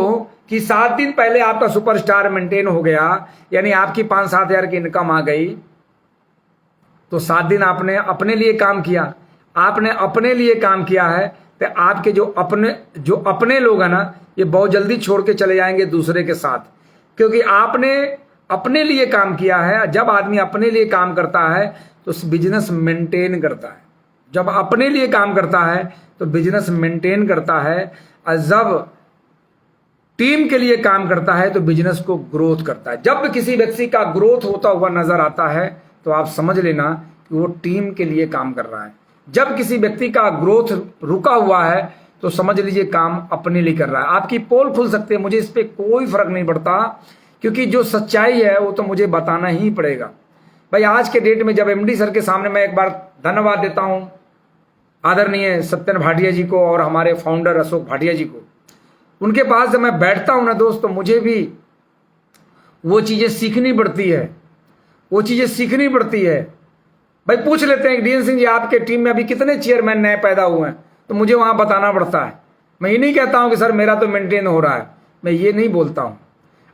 कि 7 दिन पहले आपका सुपरस्टार मेंटेन हो गया, यानी आपकी 5-7 हजार की इनकम आ गई। तो 7 दिन आपने अपने लिए काम किया, आपने अपने लिए काम किया है। तो आपके जो अपने लोग हैं ना, ये बहुत जल्दी छोड़ के चले जाएंगे दूसरे के साथ, क्योंकि आपने अपने लिए काम किया है। जब आदमी अपने लिए काम करता है तो बिजनेस मेंटेन करता है। जब अपने लिए काम करता है तो बिजनेस मेंटेन करता है, और जब टीम के लिए काम करता है तो बिजनेस को ग्रोथ करता है। जब किसी व्यक्ति का ग्रोथ होता हुआ नजर आता है तो आप समझ लेना कि वो टीम के लिए काम कर रहा है। जब किसी व्यक्ति का ग्रोथ रुका हुआ है तो समझ लीजिए काम अपने लिए कर रहा है। आपकी पोल खुल सकती है, मुझे इस पर कोई फर्क नहीं पड़ता, क्योंकि जो सच्चाई है वो तो मुझे बताना ही पड़ेगा। भाई आज के डेट में जब एमडी सर के सामने मैं एक बार धन्यवाद देता हूं आदरणीय सत्यन भाटिया जी को और हमारे फाउंडर अशोक भाटिया जी को, उनके पास जब मैं बैठता हूं ना दोस्त, तो मुझे भी वो चीजें सीखनी पड़ती है, वो चीजें सीखनी पड़ती है। भाई पूछ लेते हैं डीएन सिंह जी आपके टीम में अभी कितने चेयरमैन नए पैदा हुए हैं, तो मुझे वहां बताना पड़ता है। मैं ये नहीं कहता हूं कि सर मेरा तो मेंटेन हो रहा है, मैं ये नहीं बोलता हूं।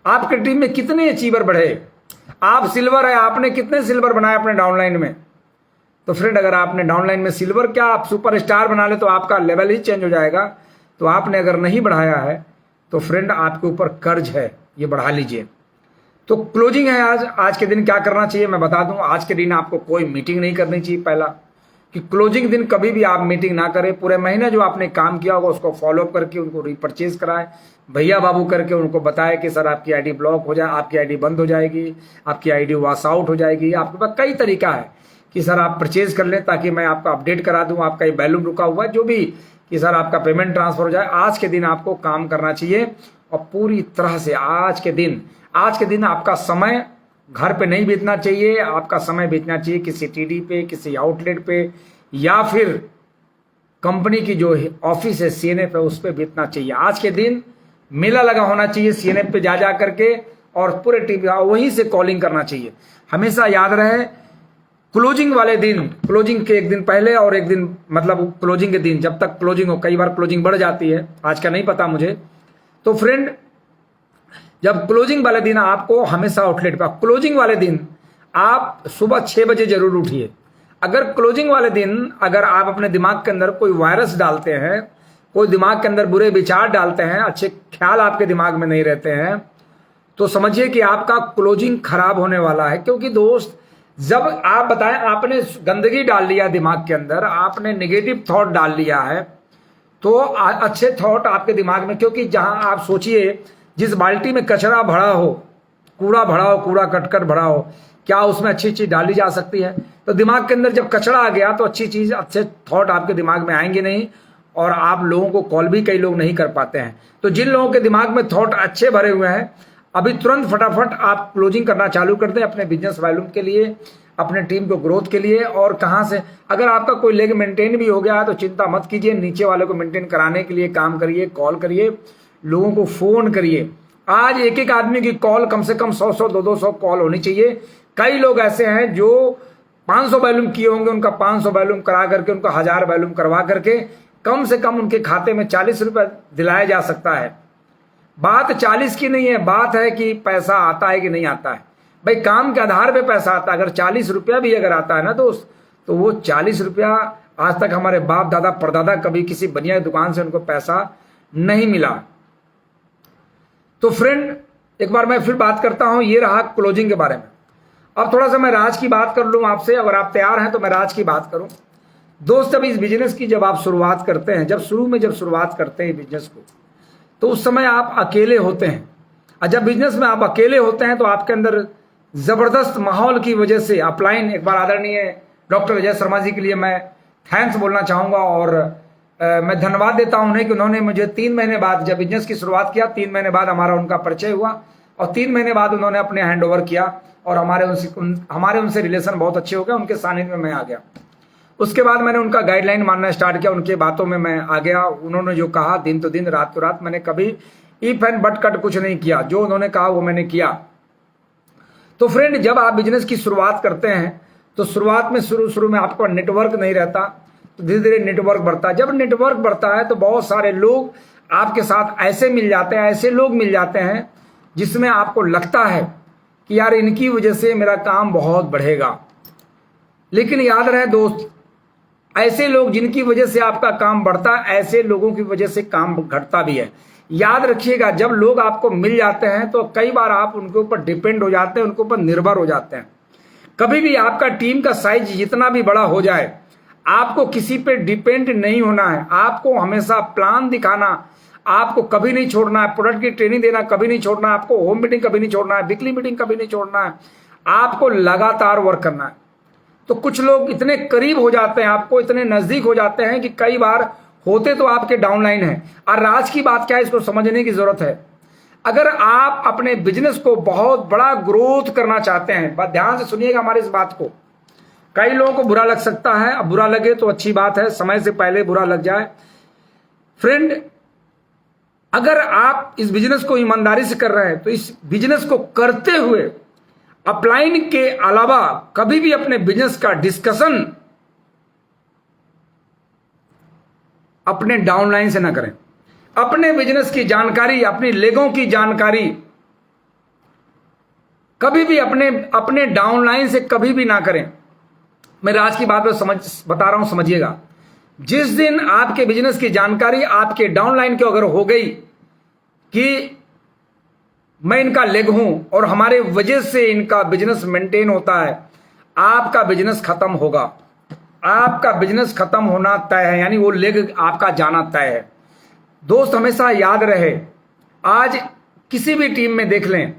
आपके टीम में कितने अचीवर बढ़े? आप सिल्वर है, आपने कितने सिल्वर बनाए अपने डाउनलाइन में? तो फ्रेंड, अगर आपने डाउनलाइन में सिल्वर क्या आप सुपरस्टार बना ले तो आपका लेवल ही चेंज हो जाएगा। तो आपने अगर नहीं बढ़ाया है तो फ्रेंड आपके ऊपर कर्ज है, ये बढ़ा लीजिए। तो क्लोजिंग है आज के दिन क्या करना चाहिए मैं बता दूं। आज के दिन आपको कोई मीटिंग नहीं करनी चाहिए। पहला कि क्लोजिंग दिन कभी भी आप मीटिंग ना करें। पूरे महीने जो आपने काम किया होगा उसको फॉलोअप करके उनको रीपरचेज कराएं, भैया बाबू करके उनको बताएं कि सर आपकी आईडी ब्लॉक हो जाए, आपकी आईडी बंद हो जाएगी, आपकी आईडी वॉश आउट हो जाएगी। आपके पास कई तरीका है कि सर आप परचेज कर लें ताकि मैं आपका अपडेट करा दूं, आपका ये बैलून रुका हुआ है जो भी, कि सर आपका पेमेंट ट्रांसफर हो जाए। आज के दिन आपको काम करना चाहिए और पूरी तरह से आज के दिन आपका समय घर पे नहीं बीतना चाहिए। आपका समय बीतना चाहिए किसी टीडी पे, किसी आउटलेट पे, या फिर कंपनी की जो ऑफिस है सीएनए पे, उस पे बीतना चाहिए। आज के दिन मेला लगा होना चाहिए सीएनए पे जा करके, और पूरे टीम वहीं से कॉलिंग करना चाहिए। हमेशा याद रहे क्लोजिंग वाले दिन, क्लोजिंग के एक दिन पहले और एक दिन मतलब क्लोजिंग के दिन, जब तक क्लोजिंग हो, कई बार क्लोजिंग बढ़ जाती है, आज का नहीं पता मुझे। तो फ्रेंड, जब क्लोजिंग वाले दिन आपको हमेशा आउटलेट पर, क्लोजिंग वाले दिन आप सुबह 6 बजे जरूर उठिए। अगर क्लोजिंग वाले दिन अगर आप अपने दिमाग के अंदर कोई वायरस डालते हैं, कोई दिमाग के अंदर बुरे विचार डालते हैं, अच्छे ख्याल आपके दिमाग में नहीं रहते हैं, तो समझिए कि आपका क्लोजिंग खराब होने वाला है। क्योंकि दोस्त, जब आप बताएं आपने गंदगी डाल लिया दिमाग के अंदर, आपने नेगेटिव थॉट डाल लिया है, तो अच्छे थॉट आपके दिमाग में, क्योंकि जहां आप सोचिए जिस बाल्टी में कचरा भरा हो, कूड़ा भरा हो, कूड़ा कटकर भरा हो, क्या उसमें अच्छी चीज डाली जा सकती है? तो दिमाग के अंदर जब कचरा आ गया तो अच्छी चीज, अच्छे थॉट आपके दिमाग में आएंगे नहीं, और आप लोगों को कॉल भी कई लोग नहीं कर पाते हैं। तो जिन लोगों के दिमाग में थॉट अच्छे भरे हुए हैं, अभी तुरंत फटाफट आप क्लोजिंग करना चालू कर दें अपने बिजनेस वॉल्यूम के लिए, अपने टीम को ग्रोथ के लिए। और कहां से, अगर आपका कोई लेग मेंटेन भी हो गया है तो चिंता मत कीजिए, नीचे वाले को मेंटेन कराने के लिए काम करिए, कॉल करिए, लोगों को फोन करिए। आज एक एक आदमी की कॉल कम से कम 100-100 200 कॉल होनी चाहिए। कई लोग ऐसे हैं जो 500 वॉल्यूम किए होंगे, उनका 500 वॉल्यूम करा करके, उनका 1000 वॉल्यूम करवा करके कम से कम उनके खाते में 40 रुपए दिलाया जा सकता है। बात 40 की नहीं है, बात है कि पैसा आता है कि नहीं आता है। भाई काम के आधार पे पैसा आता है। अगर 40 रुपया भी अगर आता है ना दोस्त, तो वो 40 रुपया आज तक हमारे बाप दादा परदादा कभी किसी बनिया की दुकान से उनको पैसा नहीं मिला। तो फ्रेंड, एक बार मैं फिर बात करता हूं, ये रहा क्लोजिंग के बारे में। अब थोड़ा सा मैं राज की बात कर लूं आपसे, अगर आप तैयार हैं तो मैं राज की बात करूं। दोस्त, जब इस बिजनेस की जब आप शुरुआत करते हैं, जब शुरुआत करते हैं बिजनेस को, तो उस समय आप अकेले होते हैं। और जब बिजनेस में आप अकेले होते हैं तो आपके अंदर जबरदस्त माहौल की वजह से अपलाइन, एक बार आदरणीय डॉक्टर विजय शर्मा जी के लिए मैं थैंक्स बोलना चाहूंगा, और मैं धन्यवाद देता हूं उन्हें कि उन्होंने मुझे 3 महीने बाद, जब बिजनेस की शुरुआत किया, 3 महीने बाद हमारा उनका परिचय हुआ, और 3 महीने बाद उन्होंने अपने हैंड ओवर किया, और हमारे उनसे रिलेशन बहुत अच्छे हो गए। उनके सानिध्य में मैं आ गया। उसके बाद मैंने उनका गाइडलाइन मानना स्टार्ट किया, उनके बातों में मैं आ गया। उन्होंने जो कहा दिन तो दिन, रात तो रात, मैंने कभी इफ एंड बट कट कुछ नहीं किया। जो उन्होंने कहा वो मैंने किया। तो फ्रेंड, जब आप बिजनेस की शुरुआत करते हैं तो शुरुआत में शुरू में आपका नेटवर्क नहीं रहता, तो धीरे धीरे नेटवर्क बढ़ता है। जब नेटवर्क बढ़ता है तो बहुत सारे लोग आपके साथ ऐसे मिल जाते हैं, ऐसे लोग मिल जाते हैं जिसमें आपको लगता है कि यार इनकी वजह से मेरा काम बहुत बढ़ेगा। लेकिन याद रहे दोस्त, ऐसे लोग जिनकी वजह से आपका काम बढ़ता है, ऐसे लोगों की वजह से काम घटता भी है। याद रखिएगा, जब लोग आपको मिल जाते हैं तो कई बार आप उनके ऊपर डिपेंड हो जाते हैं, उनके ऊपर निर्भर हो जाते हैं। कभी भी आपका टीम का साइज जितना भी बड़ा हो जाए, आपको किसी पे डिपेंड नहीं होना है। आपको हमेशा प्लान दिखाना, आपको कभी नहीं छोड़ना है। प्रोडक्ट की ट्रेनिंग देना कभी नहीं छोड़ना है। आपको होम मीटिंग कभी नहीं छोड़ना है। वीकली मीटिंग कभी नहीं छोड़ना है। आपको लगातार वर्क करना है। तो कुछ लोग इतने करीब हो जाते हैं, आपको इतने नजदीक हो जाते हैं कि कई बार होते तो आपके डाउनलाइन है। और राज की बात क्या है, इसको समझने की जरूरत है। अगर आप अपने बिजनेस को बहुत बड़ा ग्रोथ करना चाहते हैं, बात ध्यान से सुनिएगा हमारी इस बात को। कई लोगों को बुरा लग सकता है, अब बुरा लगे तो अच्छी बात है, समय से पहले बुरा लग जाए। फ्रेंड, अगर आप इस बिजनेस को ईमानदारी से कर रहे हैं तो इस बिजनेस को करते हुए अपलाइन के अलावा कभी भी अपने बिजनेस का डिस्कशन अपने डाउनलाइन से ना करें। अपने बिजनेस की जानकारी, अपनी लेगों की जानकारी कभी भी अपने अपने डाउनलाइन से कभी भी ना करें। मैं आज की बात बता रहा हूं, समझिएगा। जिस दिन आपके बिजनेस की जानकारी आपके डाउनलाइन को अगर हो गई कि मैं इनका लेग हूं और हमारे वजह से इनका बिजनेस मेंटेन होता है, आपका बिजनेस खत्म होगा। आपका बिजनेस खत्म होना तय है, यानी वो लेग आपका जाना तय है। दोस्त हमेशा याद रहे, आज किसी भी टीम में देख लें,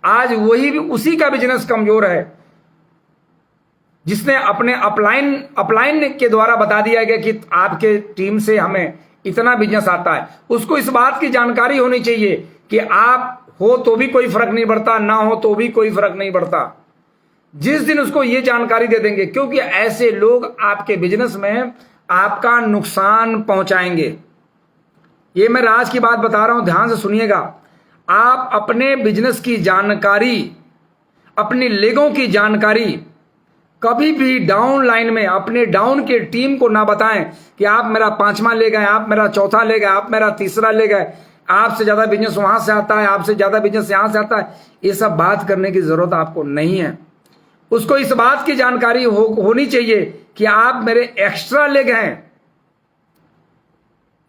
आज वही भी उसी का बिजनेस कमजोर है जिसने अपने अपलाइन के द्वारा बता दिया गया कि आपके टीम से हमें इतना बिजनेस आता है। उसको इस बात की जानकारी होनी चाहिए कि आप हो तो भी कोई फर्क नहीं पड़ता, ना हो तो भी कोई फर्क नहीं पड़ता। जिस दिन उसको ये जानकारी दे देंगे, क्योंकि ऐसे लोग आपके बिजनेस में आपका नुकसान पहुंचाएंगे। ये मैं राज की बात बता रहा हूं, ध्यान से सुनिएगा। आप अपने बिजनेस की जानकारी, अपनी लेगों की जानकारी कभी भी डाउन लाइन में अपने डाउन के टीम को ना बताएं कि आप मेरा 5वां ले गए, आप मेरा 4था ले गए, आप मेरा 3रा ले गए, आपसे ज्यादा बिजनेस वहां से आता है, आपसे ज्यादा बिजनेस यहां से आता है। ये सब बात करने की जरूरत आपको नहीं है। उसको इस बात की जानकारी होनी चाहिए कि आप मेरे एक्स्ट्रा लेग हैं,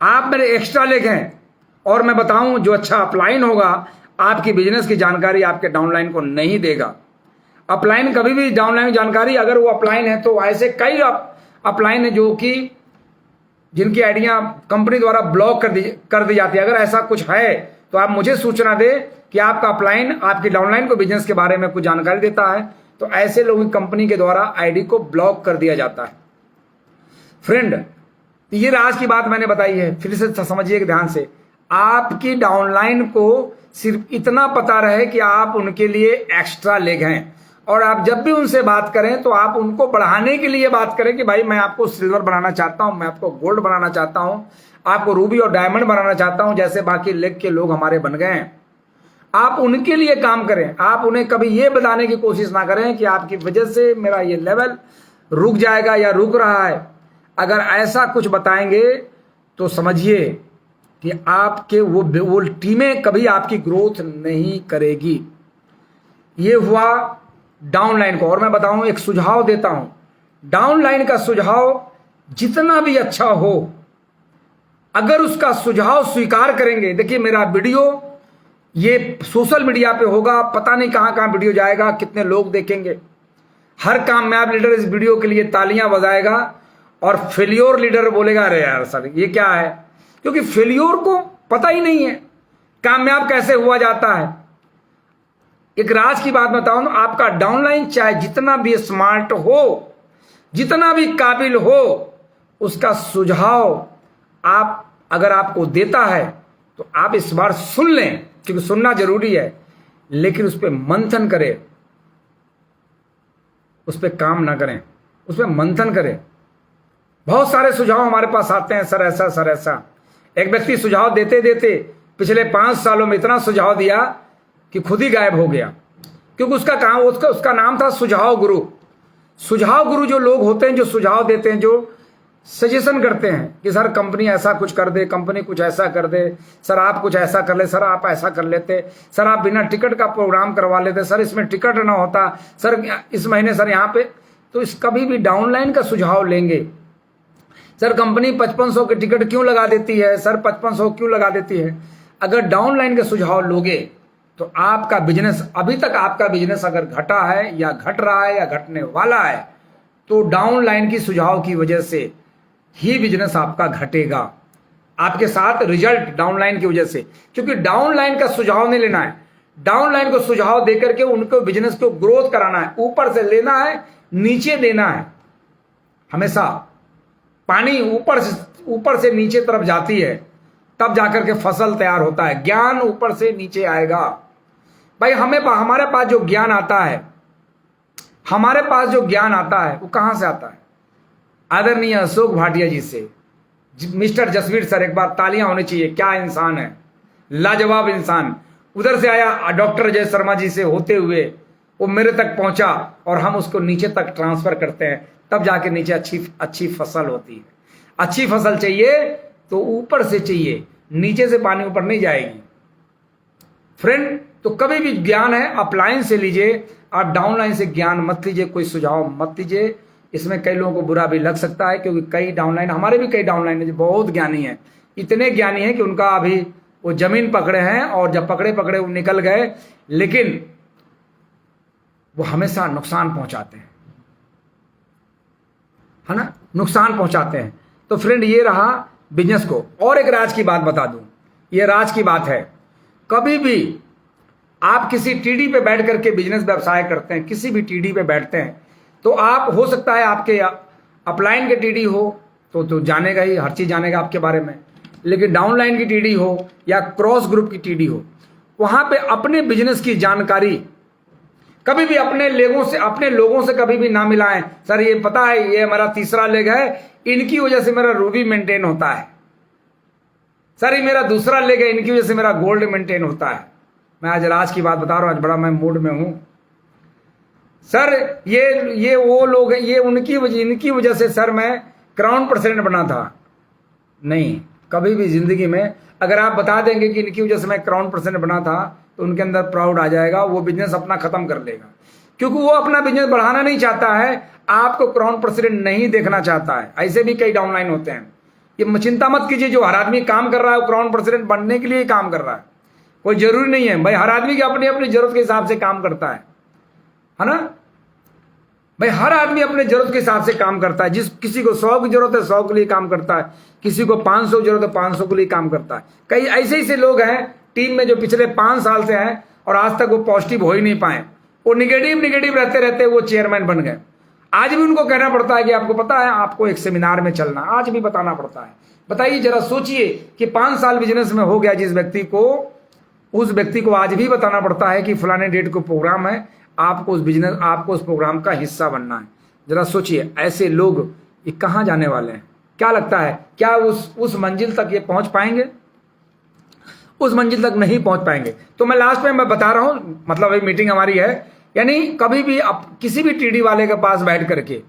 आप मेरे एक्स्ट्रा लेग हैं। और मैं बताऊं, जो अच्छा अपलाइन होगा आपकी बिजनेस की जानकारी आपके डाउनलाइन को नहीं देगा। अपलाइन कभी भी डाउनलाइन जानकारी, अगर वो अपलाइन है तो ऐसे कई अपलाइन है जो कि जिनकी आइडिया कंपनी द्वारा ब्लॉक कर दी जाती है। अगर ऐसा कुछ है तो आप मुझे सूचना दें कि आपका अपलाइन आपकी डाउनलाइन को बिजनेस के बारे में कुछ जानकारी देता है, तो ऐसे लोगों की कंपनी के द्वारा आईडी को ब्लॉक कर दिया जाता है। फ्रेंड, ये आज की बात मैंने बताई है, फिर से समझिए ध्यान से। आपकी डाउनलाइन को सिर्फ इतना पता रहे कि आप उनके लिए एक्स्ट्रा लेग हैं, और आप जब भी उनसे बात करें तो आप उनको बढ़ाने के लिए बात करें कि भाई मैं आपको सिल्वर बनाना चाहता हूं, मैं आपको गोल्ड बनाना चाहता हूं, आपको रूबी और डायमंड बनाना चाहता हूं, जैसे बाकी लेग के लोग हमारे बन गए हैं। आप उनके लिए काम करें। आप उन्हें कभी ये बताने की कोशिश ना करें कि आपकी वजह से मेरा ये लेवल रुक जाएगा या रुक रहा है। अगर ऐसा कुछ बताएंगे तो समझिए कि आपके वो टीमें कभी आपकी ग्रोथ नहीं करेगी। ये हुआ डाउनलाइन को। और मैं बताऊं, एक सुझाव देता हूं, डाउनलाइन का सुझाव जितना भी अच्छा हो, अगर उसका सुझाव स्वीकार करेंगे, देखिए मेरा वीडियो ये सोशल मीडिया पे होगा, पता नहीं कहां कहां वीडियो जाएगा, कितने लोग देखेंगे। हर कामयाब लीडर इस वीडियो के लिए तालियां बजाएगा और फेल्योर लीडर बोलेगा अरे यार सर ये क्या है, क्योंकि फेल्योर को पता ही नहीं है कामयाब कैसे हुआ जाता है। एक राज की बात बताऊं, आपका डाउनलाइन चाहे जितना भी स्मार्ट हो, जितना भी काबिल हो, उसका सुझाव आप अगर आपको देता है तो आप इस बार सुन लें, क्योंकि सुनना जरूरी है, लेकिन उस पर मंथन करें, उस पर काम ना करें, उस पर मंथन करें। बहुत सारे सुझाव हमारे पास आते हैं, सर ऐसा सर ऐसा। एक व्यक्ति सुझाव देते देते पिछले 5 सालों में इतना सुझाव दिया कि खुद ही गायब हो गया, क्योंकि उसका नाम था सुझाव गुरु। सुझाव गुरु जो लोग होते हैं, जो सुझाव देते हैं, जो सजेशन करते हैं कि सर कंपनी ऐसा कुछ कर दे, कंपनी कुछ ऐसा कर दे, सर आप कुछ ऐसा कर ले, सर आप ऐसा कर लेते, सर आप बिना टिकट का प्रोग्राम करवा लेते, सर इसमें टिकट ना होता, सर इस महीने सर यहाँ पे। तो इस कभी भी डाउनलाइन का सुझाव लेंगे, सर कंपनी 5500 के टिकट क्यों लगा देती है, सर 5500 क्यों लगा देती है। अगर डाउनलाइन का सुझाव लोगे तो आपका बिजनेस, अभी तक आपका बिजनेस अगर घटा है या घट रहा है या घटने वाला है, तो डाउनलाइन की सुझाव की वजह से ही बिजनेस आपका घटेगा। आपके साथ रिजल्ट डाउनलाइन की वजह से, क्योंकि डाउनलाइन का सुझाव नहीं लेना है, डाउनलाइन को सुझाव देकर के उनको बिजनेस को ग्रोथ कराना है, ऊपर से लेना है, नीचे देना है। हमेशा पानी ऊपर से नीचे तरफ जाती है, तब जाकर के फसल तैयार होता है। ज्ञान ऊपर से नीचे आएगा। भाई हमारे पास जो ज्ञान आता है, हमारे पास जो ज्ञान आता है वो कहां से आता है? आदरणीय अशोक भाटिया जी से। मिस्टर जसवीर सर, एक बार तालियां होनी चाहिए। क्या इंसान है, लाजवाब इंसान। उधर से आया डॉक्टर जय शर्मा जी से होते हुए वो मेरे तक पहुंचा, और हम उसको नीचे तक ट्रांसफर करते हैं, तब जाके नीचे अच्छी फसल होती है। अच्छी फसल चाहिए तो ऊपर से चाहिए, नीचे से पानी ऊपर नहीं जाएगी। फ्रेंड, तो कभी भी ज्ञान है अपलाइन से लीजिए, आप डाउनलाइन से ज्ञान मत लीजिए, कोई सुझाव मत लीजिए। इसमें कई लोगों को बुरा भी लग सकता है, क्योंकि कई डाउनलाइन, हमारे भी कई डाउनलाइन है जो बहुत ज्ञानी है, इतने ज्ञानी है कि उनका अभी वो जमीन पकड़े हैं, और जब पकड़े पकड़े वो निकल गए, लेकिन वो हमेशा नुकसान पहुंचाते हैं, है ना, नुकसान पहुंचाते हैं। तो फ्रेंड ये रहा बिजनेस को। और एक राज की बात बता दूं, ये राज की बात है, कभी भी आप किसी टीडी पे बैठ करके बिजनेस व्यवसाय करते हैं, किसी भी टीडी पे बैठते हैं, तो आप हो सकता है आपके अपलाइन के टीडी हो तो जानेगा ही, हर चीज जानेगा आपके बारे में, लेकिन डाउनलाइन की टीडी हो या क्रॉस ग्रुप की टीडी हो, वहां पे अपने बिजनेस की जानकारी कभी भी अपने लोगों से कभी भी ना मिलाएं। सर ये पता है ये हमारा तीसरा लेग है, इनकी वजह से मेरा रूबी मेंटेन होता है, सर ये मेरा दूसरा लेग है, इनकी वजह से मेरा गोल्ड मेंटेन होता है। मैं आज राज की बात बता रहा हूं, आज बड़ा मैं मूड में हूं। सर ये वो लोग हैं, ये इनकी वजह से सर मैं क्राउन प्रेसिडेंट बना था। नहीं, कभी भी जिंदगी में अगर आप बता देंगे कि इनकी वजह से मैं क्राउन प्रेसिडेंट बना था, तो उनके अंदर प्राउड आ जाएगा, वो बिजनेस अपना खत्म कर लेगा, क्योंकि वो अपना बिजनेस बढ़ाना नहीं चाहता है, आपको क्राउन प्रेसिडेंट नहीं देखना चाहता है। ऐसे भी कई डाउनलाइन होते हैं। ये चिंता मत कीजिए, जो हर आदमी काम कर रहा है वो क्राउन प्रेसिडेंट बनने के लिए ही काम कर रहा है, कोई जरूरी नहीं है भाई। हर आदमी की अपनी अपनी जरूरत के हिसाब से काम करता है ना भाई, हर आदमी अपने जरूरत के हिसाब से काम करता है। किसी को 100 की जरूरत है 100 के लिए काम करता है, किसी को 500 जरूरत है 500 के लिए काम करता है। कई ऐसे लोग हैं टीम में जो पिछले 5 साल से हैं और आज तक वो पॉजिटिव हो ही नहीं पाए, वो निगेटिव रहते रहते वो चेयरमैन बन गए। आज भी उनको कहना पड़ता है कि आपको पता है आपको एक सेमिनार में चलना, आज भी बताना पड़ता है। बताइए जरा सोचिए कि 5 साल बिजनेस में हो गया जिस व्यक्ति को, उस व्यक्ति को आज भी बताना पड़ता है कि फलाने डेट को प्रोग्राम है, आपको उस प्रोग्राम का हिस्सा बनना है। जरा सोचिए ऐसे लोग ये कहाँ जाने वाले हैं? क्या लगता है क्या उस मंजिल तक ये पहुंच पाएंगे? उस मंजिल तक नहीं पहुंच पाएंगे। तो मैं लास्ट में मैं बता रहा हूं, मतलब अभी मीटिंग हमारी है, यानी कभी भी आप किसी भी टीडी वाले के पास बैठ करके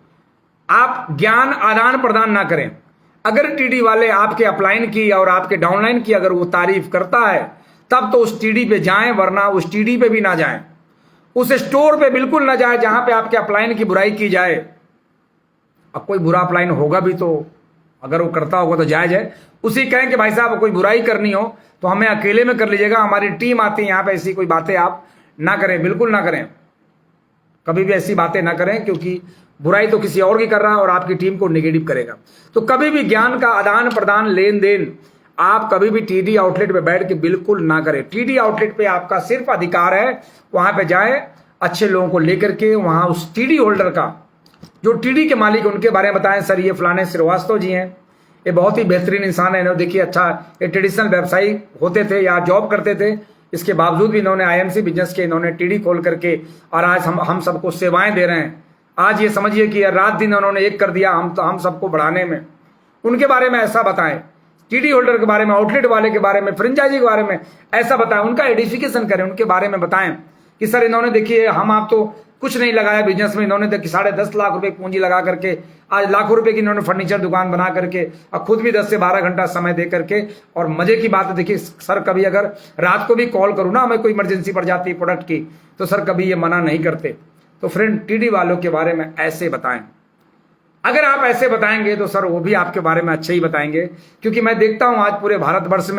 आप ज्ञान आदान प्रदान ना करें। अगर टीडी वाले आपके अपलाइन की और आपके डाउनलाइन की अगर वो तारीफ करता है तब तो उस टीडी पे जाएं, वरना उस टीडी पे भी ना जाएं, उस स्टोर पे बिल्कुल ना जाए जहां पे आपके अपलाइन की बुराई की जाए। अब कोई बुरा अपलाइन होगा भी तो अगर वो करता होगा तो जायज है, उसी कहें कि भाई साहब कोई बुराई करनी हो तो हमें अकेले में कर लीजिएगा, हमारी टीम आती है यहाँ पे, ऐसी कोई बातें आप ना करें, बिल्कुल ना करें, कभी भी ऐसी बातें ना करें, क्योंकि बुराई तो किसी और की कर रहा है और आपकी टीम को नेगेटिव करेगा। तो कभी भी ज्ञान का आदान प्रदान लेन देन आप कभी भी टीडी आउटलेट पे बैठ के बिल्कुल ना करें। टीडी आउटलेट पे आपका सिर्फ अधिकार है, वहां पे जाए अच्छे लोगों को लेकर के, वहां उस टीडी होल्डर का, जो टीडी के मालिक उनके बारे में बताएं, सर ये फलाने श्रीवास्तव जी हैं, ये बहुत ही बेहतरीन इंसान है, देखिए अच्छा ये ट्रेडिशनल व्यवसायी होते थे या जॉब करते थे, इसके बावजूद भी इन्होंने आईएमसी बिजनेस के इन्होंने टीडी खोल करके और आज हम सबको सेवाएं दे रहे हैं। आज ये समझिए कि रात दिन उन्होंने एक कर दिया हम सबको बढ़ाने में। उनके बारे में ऐसा बताएं, टीडी होल्डर के बारे में, आउटलेट वाले के बारे में, फ्रेंचाइजी के बारे में ऐसा बताएं, उनका एडिफिकेशन करें, उनके बारे में बताएं कि सर इन्होंने देखिए हम आप तो कुछ नहीं लगाया बिजनेस में, इन्होंने देखिए 10.5 लाख रुपए पूंजी लगा करके आज लाखों रुपए की इन्होंने फर्नीचर दुकान बना करके और खुद भी 10 से 12 घंटा समय दे करके। और मजे की बात है, देखिए सर कभी अगर रात को भी कॉल करूँ ना, हमें कोई इमरजेंसी पड़ जाती है प्रोडक्ट की, तो सर कभी ये मना नहीं करते। तो फ्रेंड टीडी वालों के बारे में ऐसे बताएं, अगर आप ऐसे बताएंगे तो सर वो भी आपके बारे में अच्छे ही बताएंगे। क्योंकि मैं देखता हूं आज पूरे भारतवर्ष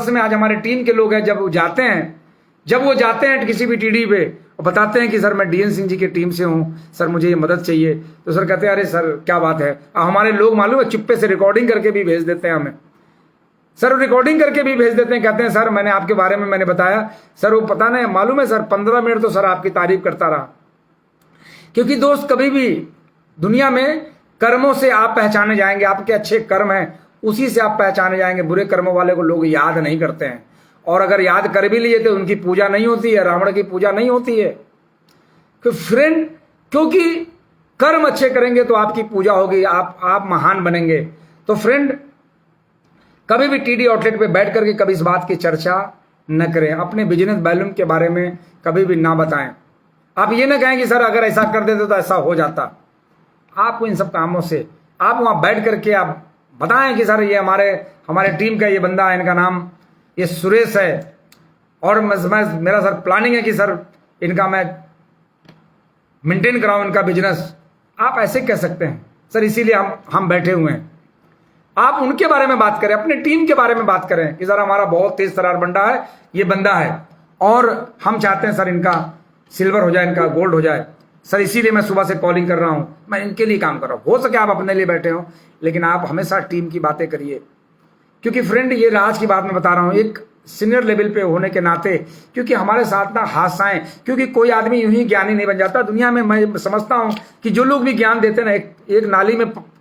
में आज हमारे टीम के लोग हैं, जब वो जाते हैं किसी भी टीडी पे और बताते हैं कि सर मैं डीएन सिंह जी की टीम से हूं, सर मुझे ये मदद चाहिए, तो सर कहते हैं अरे सर क्या बात है। हमारे लोग मालूम है चुप्पे से रिकॉर्डिंग करके भी भेज देते हैं हमें, सर रिकॉर्डिंग करके भी भेज देते हैं, कहते हैं सर मैंने आपके बारे में मैंने बताया, सर वो पता नहीं मालूम है सर 15 मिनट तो सर आपकी तारीफ करता रहा। क्योंकि दोस्त कभी भी दुनिया में कर्मों से आप पहचाने जाएंगे, आपके अच्छे कर्म हैं उसी से आप पहचाने जाएंगे। बुरे कर्मों वाले को लोग याद नहीं करते हैं, और अगर याद कर भी लिए तो उनकी पूजा नहीं होती है, रावण की पूजा नहीं होती है। तो फ्रेंड क्योंकि कर्म अच्छे करेंगे तो आपकी पूजा होगी, आप महान बनेंगे। तो फ्रेंड कभी भी टीडी आउटलेट पे बैठ करके कभी इस बात की चर्चा न करें, अपने बिजनेस वॉल्यूम के बारे में कभी भी ना बताएं। आप ये ना कहें कि सर अगर ऐसा कर देते तो ऐसा हो जाता। आपको इन सब कामों से आप वहां बैठ करके आप बताएं कि सर ये हमारे टीम का ये बंदा है, इनका नाम ये सुरेश है, और मेरा सर प्लानिंग है कि सर इनका मैं मेंटेन कराऊं इनका बिजनेस। आप ऐसे कह सकते हैं सर, इसीलिए हम बैठे हुए हैं। आप उनके बारे में बात करें, अपने टीम के बारे में बात करें कि सर हमारा बहुत तेज तर्रार बंदा है, ये बंदा है और हम चाहते हैं सर इनका सिल्वर हो जाए, इनका गोल्ड हो जाए सर, इसीलिए मैं सुबह से कॉलिंग कर रहा हूं, मैं इनके लिए काम कर रहा हूं। हो सके आप अपने लिए बैठे हो, लेकिन आप हमेशा टीम की बातें करिए। क्योंकि फ्रेंड, ये राज की बात मैं बता रहा हूं एक सीनियर लेवल पे होने के नाते, क्योंकि हमारे साथ ना हादसाएं, क्योंकि कोई आदमी यूं ही ज्ञानी नहीं बन जाता दुनिया में। मैं समझता हूं कि जो लोग भी ज्ञान देते हैं ना,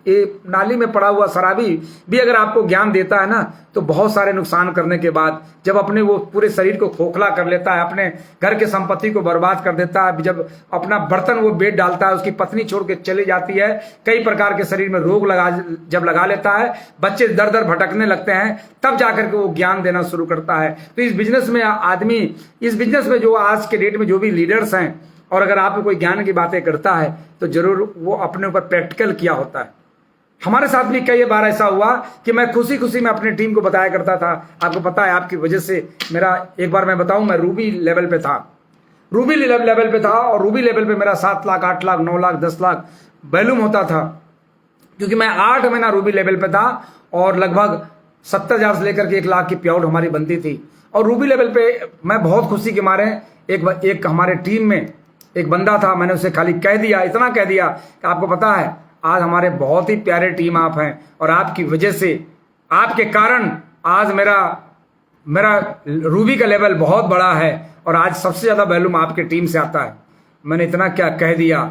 एक नाली में पड़ा हुआ शराबी भी अगर आपको ज्ञान देता है ना, तो बहुत सारे नुकसान करने के बाद जब अपने वो पूरे शरीर को खोखला कर लेता है, अपने घर के संपत्ति को बर्बाद कर देता है, जब अपना बर्तन वो बेच डालता है, उसकी पत्नी छोड़ के चली जाती है, कई प्रकार के शरीर में रोग जब लगा लेता है, बच्चे दर दर भटकने लगते हैं, तब जाकर के वो ज्ञान देना शुरू करता है। तो इस बिजनेस में जो आज के डेट में जो भी लीडर्स हैं, और अगर आपको कोई ज्ञान की बातें करता है तो जरूर वो अपने ऊपर प्रैक्टिकल किया होता है। हमारे साथ भी कई बार ऐसा हुआ कि मैं खुशी खुशी में अपनी टीम को बताया करता था। आपको पता है, आपकी वजह से मेरा, एक बार मैं बताऊं, मैं रूबी लेवल पे था, और रूबी लेवल पे मेरा 7 लाख, 8 लाख, 9 लाख, 10 लाख वैल्यूम होता था, क्योंकि मैं 8 महीना रूबी लेवल पे था और लगभग 70,000 से लेकर के 1 लाख की पेआउट हमारी बनती थी। और रूबी लेवल पे मैं बहुत खुशी के मारे एक हमारे टीम में एक बंदा था, मैंने उसे खाली कह दिया, इतना कह दिया कि आपको पता है आज हमारे बहुत ही प्यारे टीम आप हैं, और आपकी वजह से, आपके कारण आज मेरा रूबी का लेवल बहुत बड़ा है, और आज सबसे ज्यादा वैल्यूम आपके टीम से आता है। मैंने इतना क्या कह दिया,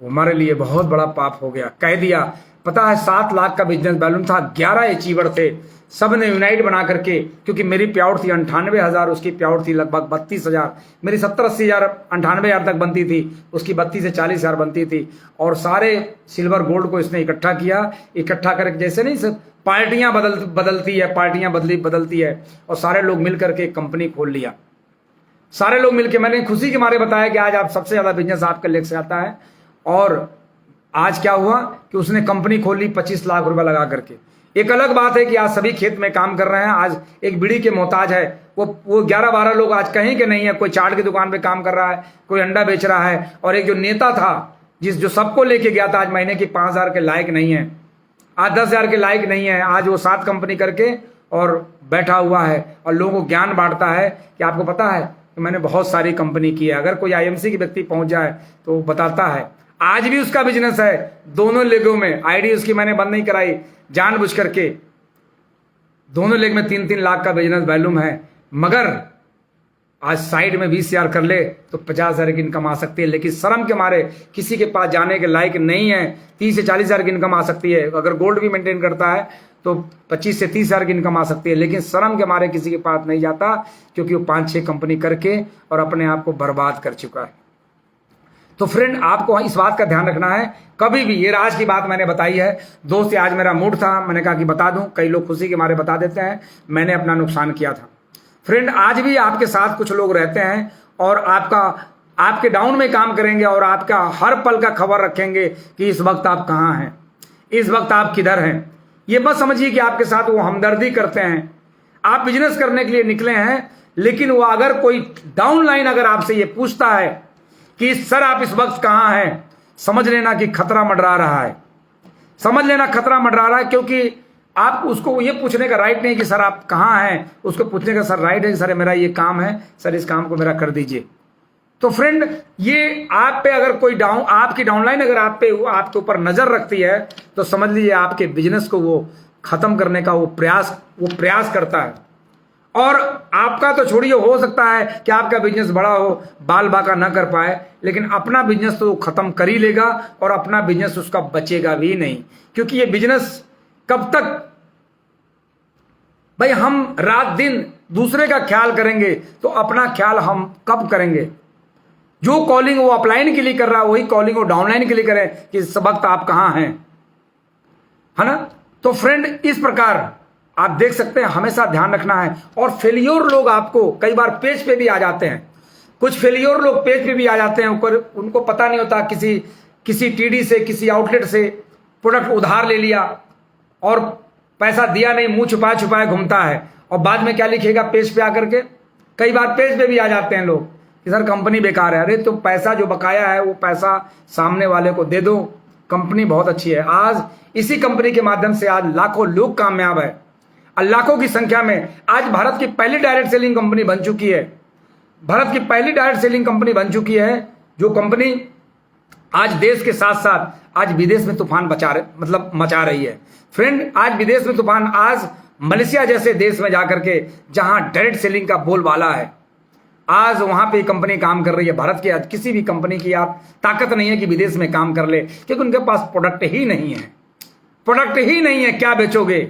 वो हमारे लिए बहुत बड़ा पाप हो गया। कह दिया, पता है 7 लाख का बिजनेस वैल्यूम था, 11 अचीवर थे, सब ने यूनाइट बना करके, क्योंकि मेरी पेआउट थी 98,000, उसकी पेआउट थी लगभग 32,000, मेरी 70-80 हज़ार 98,000 तक बनती थी, उसकी 32 से 40,000 बनती थी। और सारे सिल्वर गोल्ड को इसने इकट्ठा किया, इकट्ठा करके, जैसे नहीं सब पार्टियां बदलती है, पार्टियां बदलती है, और सारे लोग मिल करके एक कंपनी खोल लिया। सारे लोग मिलकर, मैंने खुशी के मारे बताया कि आज आप सबसे ज्यादा बिजनेस आपके लेग से आता है। और आज क्या हुआ कि उसने कंपनी खोल ली 25 लाख रुपए लगा करके। एक अलग बात है कि आज सभी खेत में काम कर रहे हैं, आज एक बीड़ी के मोहताज है, वो 11-12 लोग आज कहीं के नहीं है। कोई चाट की दुकान पे काम कर रहा है, कोई अंडा बेच रहा है, और एक जो नेता था जो सबको लेके गया था, आज महीने की 5,000 के लायक नहीं है, आज 10,000 के लायक नहीं है, आज वो 7 कंपनी करके और बैठा हुआ है और लोगों को ज्ञान बांटता है कि आपको पता है कि मैंने बहुत सारी कंपनी की है। अगर कोई IMC के व्यक्ति पहुंच जाए तो वो बताता है, आज भी उसका बिजनेस है दोनों लेगों में। आईडी उसकी मैंने बंद नहीं कराई जानबूझ करके, दोनों लेग में 3-3 लाख का बिजनेस वैल्यूम है, मगर आज साइड में 20,000 कर ले तो 50,000 की इनकम आ सकती है। लेकिन शर्म के मारे किसी के पास जाने के लायक नहीं है। 30 से 40,000 की इनकम आ सकती है, अगर गोल्ड भी मेंटेन करता है तो 25 से 30,000 की इनकम आ सकती है, लेकिन शर्म के मारे किसी के पास नहीं जाता, क्योंकि वो 5-6 कंपनी करके और अपने आप को बर्बाद कर चुका है। तो फ्रेंड, आपको इस बात का ध्यान रखना है, कभी भी, ये राज की बात मैंने बताई है दोस्त, आज मेरा मूड था, मैंने कहा कि बता दूं, कई लोग खुशी के मारे बता देते हैं, मैंने अपना नुकसान किया था। फ्रेंड, आज भी आपके साथ कुछ लोग रहते हैं और आपके डाउन में काम करेंगे और आपका हर पल का खबर रखेंगे कि इस वक्त आप कहाँ हैं, इस वक्त आप किधर हैं। ये मत समझिए कि आपके साथ वो हमदर्दी करते हैं। आप बिजनेस करने के लिए निकले हैं, लेकिन वो अगर कोई डाउन लाइन अगर आपसे ये पूछता है कि सर आप इस वक्त कहाँ हैं, समझ लेना कि खतरा मंडरा रहा है, समझ लेना खतरा मंडरा रहा है। क्योंकि आप उसको ये पूछने का राइट नहीं कि सर आप कहाँ हैं, उसको पूछने का सर राइट है कि सर मेरा ये काम है, सर इस काम को मेरा कर दीजिए। तो फ्रेंड, ये आप पे अगर कोई आपकी डाउनलाइन अगर आपके ऊपर नजर रखती है, तो समझ लीजिए आपके बिजनेस को वो खत्म करने का वो प्रयास करता है। और आपका तो छोड़िए, हो सकता है कि आपका बिजनेस बड़ा हो, बाल बाका ना कर पाए, लेकिन अपना बिजनेस तो खत्म कर ही लेगा, और अपना बिजनेस उसका बचेगा भी नहीं। क्योंकि ये बिजनेस कब तक, भाई हम रात दिन दूसरे का ख्याल करेंगे तो अपना ख्याल हम कब करेंगे। जो कॉलिंग वो अपलाइन के लिए कर रहा है, वही कॉलिंग वो डाउनलाइन के लिए करें कि इस वक्त आप कहां हैं, है ना। तो फ्रेंड, इस प्रकार आप देख सकते हैं, हमेशा ध्यान रखना है। और फेलियोर लोग आपको कई बार पेज पे भी आ जाते हैं, कुछ फेलियोर लोग पेज पे भी आ जाते हैं, उनको पता नहीं होता, किसी TD से, किसी आउटलेट से प्रोडक्ट उधार ले लिया और पैसा दिया नहीं, मुंह छुपाए घूमता है, और बाद में क्या लिखेगा पेज पे आकर के, कई बार पेज पे भी आ जाते हैं लोग कि सर कंपनी बेकार है। अरे तो पैसा जो बकाया है वो पैसा सामने वाले को दे दो, कंपनी बहुत अच्छी है। आज इसी कंपनी के माध्यम से आज लाखों लोग कामयाब है, लाखों की संख्या में। आज भारत की पहली डायरेक्ट सेलिंग कंपनी बन चुकी है, भारत की पहली डायरेक्ट सेलिंग कंपनी बन चुकी है, जो कंपनी आज देश के साथ साथ आज विदेश में तूफान मचा रही है। फ्रेंड, आज विदेश में तूफान, आज मलेशिया जैसे देश में जाकर के जहां डायरेक्ट सेलिंग का बोलबाला है, आज वहां पे कंपनी काम कर रही है। भारत की आज किसी भी कंपनी की आज ताकत नहीं है कि विदेश में काम कर ले, क्योंकि उनके पास प्रोडक्ट ही नहीं है, प्रोडक्ट ही नहीं है, क्या बेचोगे।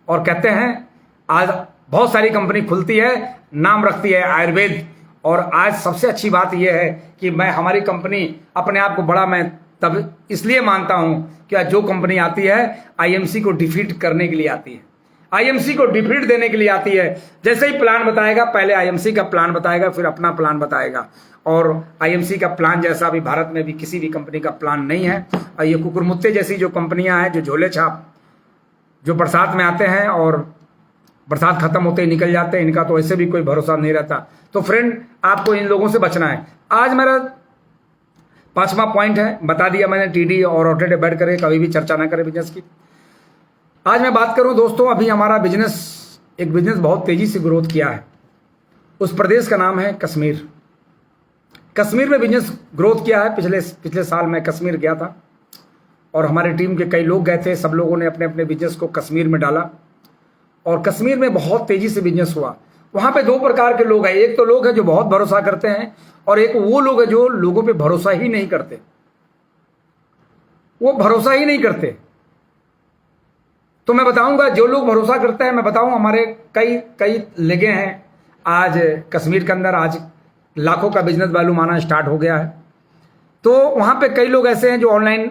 और कहते हैं आज बहुत सारी कंपनी खुलती है, नाम रखती है आयुर्वेद। और आज सबसे अच्छी बात यह है कि हमारी कंपनी अपने आप को बड़ा मैं तब इसलिए मानता हूं कि जो कंपनी आती है आईएमसी को डिफीट करने के लिए आती है, आईएमसी को डिफीट देने के लिए आती है। जैसे ही प्लान बताएगा, पहले आईएमसी का प्लान बताएगा, फिर अपना प्लान बताएगा। और आईएमसी का प्लान जैसा अभी भारत में भी किसी भी कंपनी का प्लान नहीं है। और ये कुकुरमुत्ते जैसी जो कंपनियां हैं, जो झोले छाप, जो बरसात में आते हैं और बरसात खत्म होते ही निकल जाते हैं, इनका तो ऐसे भी कोई भरोसा नहीं रहता। तो फ्रेंड, आपको इन लोगों से बचना है। आज मेरा 5वां पॉइंट है, बता दिया मैंने, टीडी और ऑटोडे बैठ करे कभी भी चर्चा ना करे बिजनेस की। आज मैं बात करूं दोस्तों, अभी हमारा एक बिजनेस बहुत तेजी से ग्रोथ किया है। उस प्रदेश का नाम है कश्मीर। कश्मीर में बिजनेस ग्रोथ किया है। पिछले साल मैं कश्मीर गया था और हमारे टीम के कई लोग गए थे। सब लोगों ने अपने अपने बिजनेस को कश्मीर में डाला और कश्मीर में बहुत तेजी से बिजनेस हुआ। वहां पे 2 प्रकार के लोग हैं। एक तो लोग हैं जो बहुत भरोसा करते हैं और एक वो लोग हैं जो लोगों पे भरोसा ही नहीं करते, वो भरोसा ही नहीं करते। तो मैं बताऊंगा जो लोग भरोसा करते हैं, मैं बताऊं हमारे कई लगे हैं आज कश्मीर के अंदर। आज लाखों का बिजनेस वैल्यू आना स्टार्ट हो गया है। तो वहां पे कई लोग ऐसे हैं जो ऑनलाइन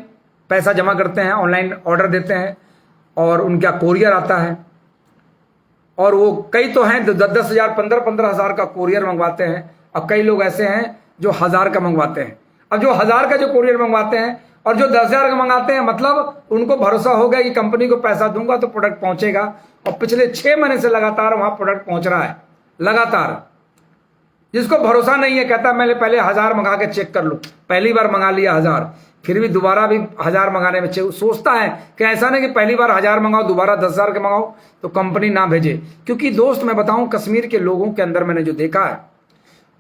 पैसा जमा करते हैं, ऑनलाइन ऑर्डर देते हैं और उनका कोरियर आता है। और वो कई तो हैं 10-10 हज़ार 15-15 हज़ार का कोरियर मंगवाते हैं, और कई लोग ऐसे हैं जो 1000 का मंगवाते हैं। अब जो 1000 का जो कोरियर मंगवाते हैं और जो 10,000 का मंगाते हैं, मतलब उनको भरोसा हो गया कि कंपनी को पैसा दूंगा तो प्रोडक्ट पहुंचेगा। और पिछले 6 महीने से लगातार वहां प्रोडक्ट पहुंच रहा है, लगातार। जिसको भरोसा नहीं है कहता मैं पहले 1000 मंगा के चेक कर लूं। पहली बार मंगा लिया 1000, फिर भी दोबारा भी 1000 मंगाने में सोचता है कि ऐसा नहीं कि पहली बार 1000 मंगाओ, दोबारा 10,000 के मंगाओ तो कंपनी ना भेजे। क्योंकि दोस्त मैं बताऊं, कश्मीर के लोगों के अंदर मैंने जो देखा है,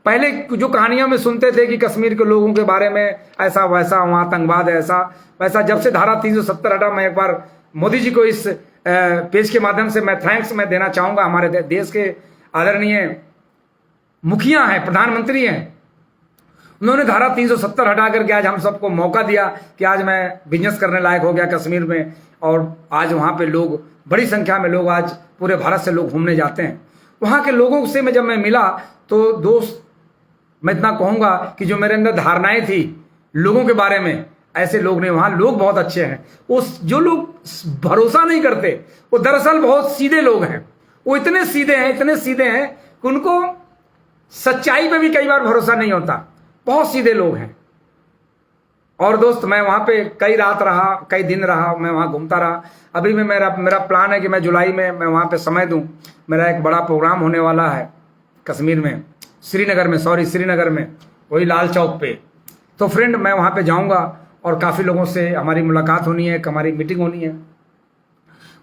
पहले जो कहानियों में सुनते थे कि कश्मीर के लोगों के बारे में ऐसा वैसा, वहां आतंकवाद है, ऐसा वैसा, जब से धारा 370 हटा, मैं एक बार मोदी जी को इस पेज के माध्यम से मैं थैंक्स मैं देना चाहूंगा। हमारे देश के आदरणीय मुखिया हैं, प्रधानमंत्री हैं, उन्होंने धारा 370 हटा करके आज हम सबको मौका दिया कि आज मैं बिजनेस करने लायक हो गया कश्मीर में। और आज वहां पे लोग, बड़ी संख्या में लोग, आज पूरे भारत से लोग घूमने जाते हैं। वहां के लोगों से जब मैं मिला तो दोस्त मैं इतना कहूंगा कि जो मेरे अंदर धारणाएं थी लोगों के बारे में, ऐसे लोग नहीं, वहां लोग बहुत अच्छे हैं। जो लोग भरोसा नहीं करते वो दरअसल बहुत सीधे लोग हैं। वो इतने सीधे हैं कि उनको सच्चाई पे भी कई बार भरोसा नहीं होता। बहुत सीधे लोग हैं। और दोस्त मैं वहां पे कई रात रहा, कई दिन रहा, मैं वहां घूमता रहा। अभी में मेरा प्लान है कि मैं जुलाई में मैं वहां पे समय दूं। मेरा एक बड़ा प्रोग्राम होने वाला है कश्मीर में, श्रीनगर में, वही लाल चौक पे। तो फ्रेंड मैं वहां पे जाऊंगा और काफ़ी लोगों से हमारी मुलाकात होनी है, हमारी मीटिंग होनी है।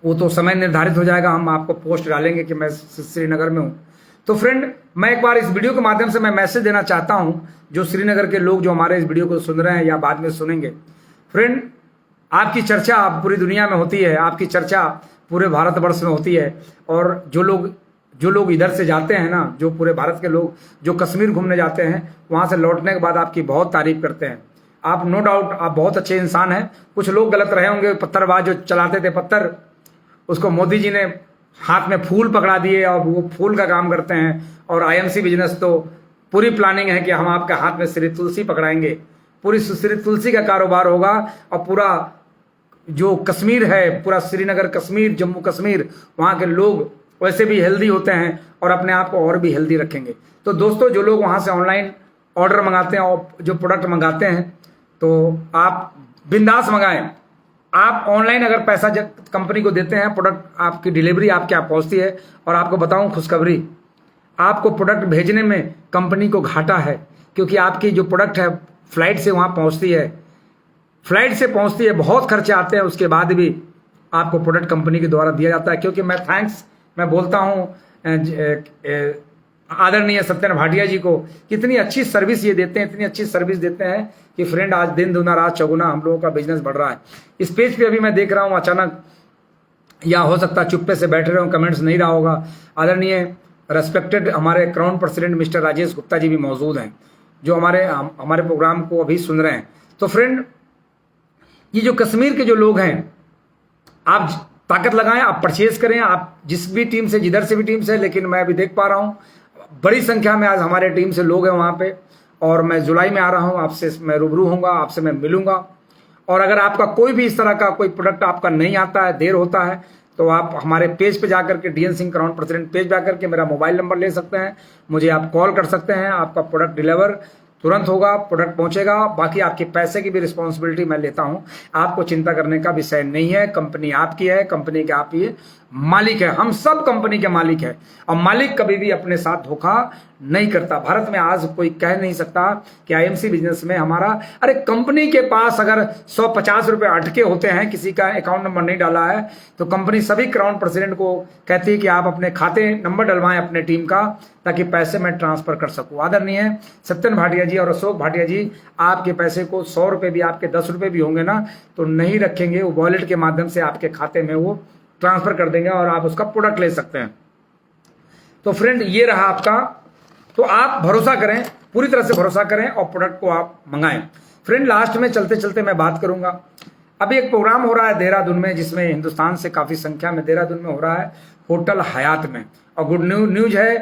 वो तो समय निर्धारित हो जाएगा, हम आपको पोस्ट डालेंगे कि मैं श्रीनगर में हूँ। तो फ्रेंड मैं एक बार इस वीडियो के माध्यम से मैं मैसेज देना चाहता हूं, जो श्रीनगर के लोग जो हमारे इस वीडियो को सुन रहे हैं या बाद में सुनेंगे। फ्रेंड, आपकी चर्चा पूरी दुनिया में होती है, आपकी चर्चा पूरे भारतवर्ष में होती है। और जो लोग इधर से जाते हैं ना, जो पूरे भारत के लोग जो कश्मीर घूमने जाते हैं, वहां से लौटने के बाद आपकी बहुत तारीफ करते हैं। आप नो डाउट आप बहुत अच्छे इंसान हैं। कुछ लोग गलत रहे होंगे, पत्थरबाज जो चलाते थे पत्थर, उसको मोदी जी ने हाथ में फूल पकड़ा दिए और वो फूल का काम करते हैं। और आईएमसी बिजनेस तो पूरी प्लानिंग है कि हम आपके हाथ में श्री तुलसी पकड़ाएंगे, पूरी श्री तुलसी का कारोबार होगा। और पूरा जो कश्मीर है, पूरा श्रीनगर कश्मीर, जम्मू कश्मीर, वहाँ के लोग वैसे भी हेल्दी होते हैं और अपने आप को और भी हेल्दी रखेंगे। तो दोस्तों जो लोग वहाँ से ऑनलाइन ऑर्डर मंगाते हैं और जो प्रोडक्ट मंगाते हैं, तो आप बिंदास मंगाएं। आप ऑनलाइन अगर पैसा कंपनी को देते हैं, प्रोडक्ट आपकी डिलीवरी आपके यहाँ पहुँचती है। और आपको बताऊं खुशखबरी, आपको प्रोडक्ट भेजने में कंपनी को घाटा है, क्योंकि आपकी जो प्रोडक्ट है फ्लाइट से वहाँ पहुँचती है, बहुत खर्चे आते हैं, उसके बाद भी आपको प्रोडक्ट कंपनी के द्वारा दिया जाता है। क्योंकि मैं बोलता हूँ आदरणीय सत्येंद्र भाटिया जी को, कितनी अच्छी सर्विस ये देते हैं, इतनी अच्छी सर्विस देते हैं कि फ्रेंड आज दिन दूना रात चौगुना हम लोगों का बिजनेस बढ़ रहा है। इस पेज पे अभी मैं देख रहा हूँ, अचानक या हो सकता है चुप्पे से बैठे रहे हो, कमेंट्स नहीं रहा होगा, आदरणीय रेस्पेक्टेड हमारे crown president mister Rajesh Gupta ji भी मौजूद हैं, जो हमारे प्रोग्राम को अभी सुन रहे हैं। तो फ्रेंड, ये जो कश्मीर के जो लोग हैं, आप ताकत लगाएं, आप परचेज करें, आप जिस भी टीम से, जिधर से भी टीम से, लेकिन मैं अभी देख पा रहा हूं बड़ी संख्या में आज हमारे टीम से लोग हैं वहां पे, और मैं जुलाई में आ रहा हूं, आपसे मैं रूबरू होऊंगा, आपसे मैं मिलूंगा। और अगर आपका कोई भी इस तरह का कोई प्रोडक्ट आपका नहीं आता है, देर होता है, तो आप हमारे पेज पे जाकर के DN Singh crown president page जाकर के मेरा मोबाइल नंबर ले सकते हैं, मुझे आप कॉल कर सकते हैं, आपका प्रोडक्ट डिलीवर तुरंत होगा, प्रोडक्ट पहुंचेगा। बाकी आपके पैसे की भी रिस्पॉन्सिबिलिटी मैं लेता हूं, आपको चिंता करने का विषय नहीं है। कंपनी आपकी है, कंपनी के आप ये मालिक है, हम सब कंपनी के मालिक है, और मालिक कभी भी अपने साथ धोखा नहीं करता। भारत में आज कोई कह नहीं सकता कि IMC बिजनेस में हमारा, अरे कंपनी के पास अगर 150 रुपए अटके होते हैं, किसी का अकाउंट नंबर नहीं डाला है, तो कंपनी सभी क्राउन प्रेसिडेंट को कहती है कि आप अपने खाते नंबर डलवाएं अपने टीम का, ताकि पैसे मैं ट्रांसफर कर सकूं। आदरणीय सत्येंद्र भाटिया जी और अशोक भाटिया जी आपके पैसे को 100 रुपए भी, आपके 10 रुपए भी होंगे ना, तो नहीं रखेंगे, वो वॉलेट के माध्यम से आपके खाते में वो ट्रांसफर कर देंगे और आप उसका प्रोडक्ट ले सकते हैं। तो फ्रेंड, ये रहा आपका, तो आप भरोसा करें, पूरी तरह से भरोसा करें और प्रोडक्ट को आप मंगाएं। फ्रेंड, लास्ट में चलते चलते मैं बात करूंगा, अभी एक प्रोग्राम हो रहा है देहरादून में, जिसमें हिंदुस्तान से काफी संख्या में देहरादून में हो रहा है, होटल हयात में। और गुड न्यूज है,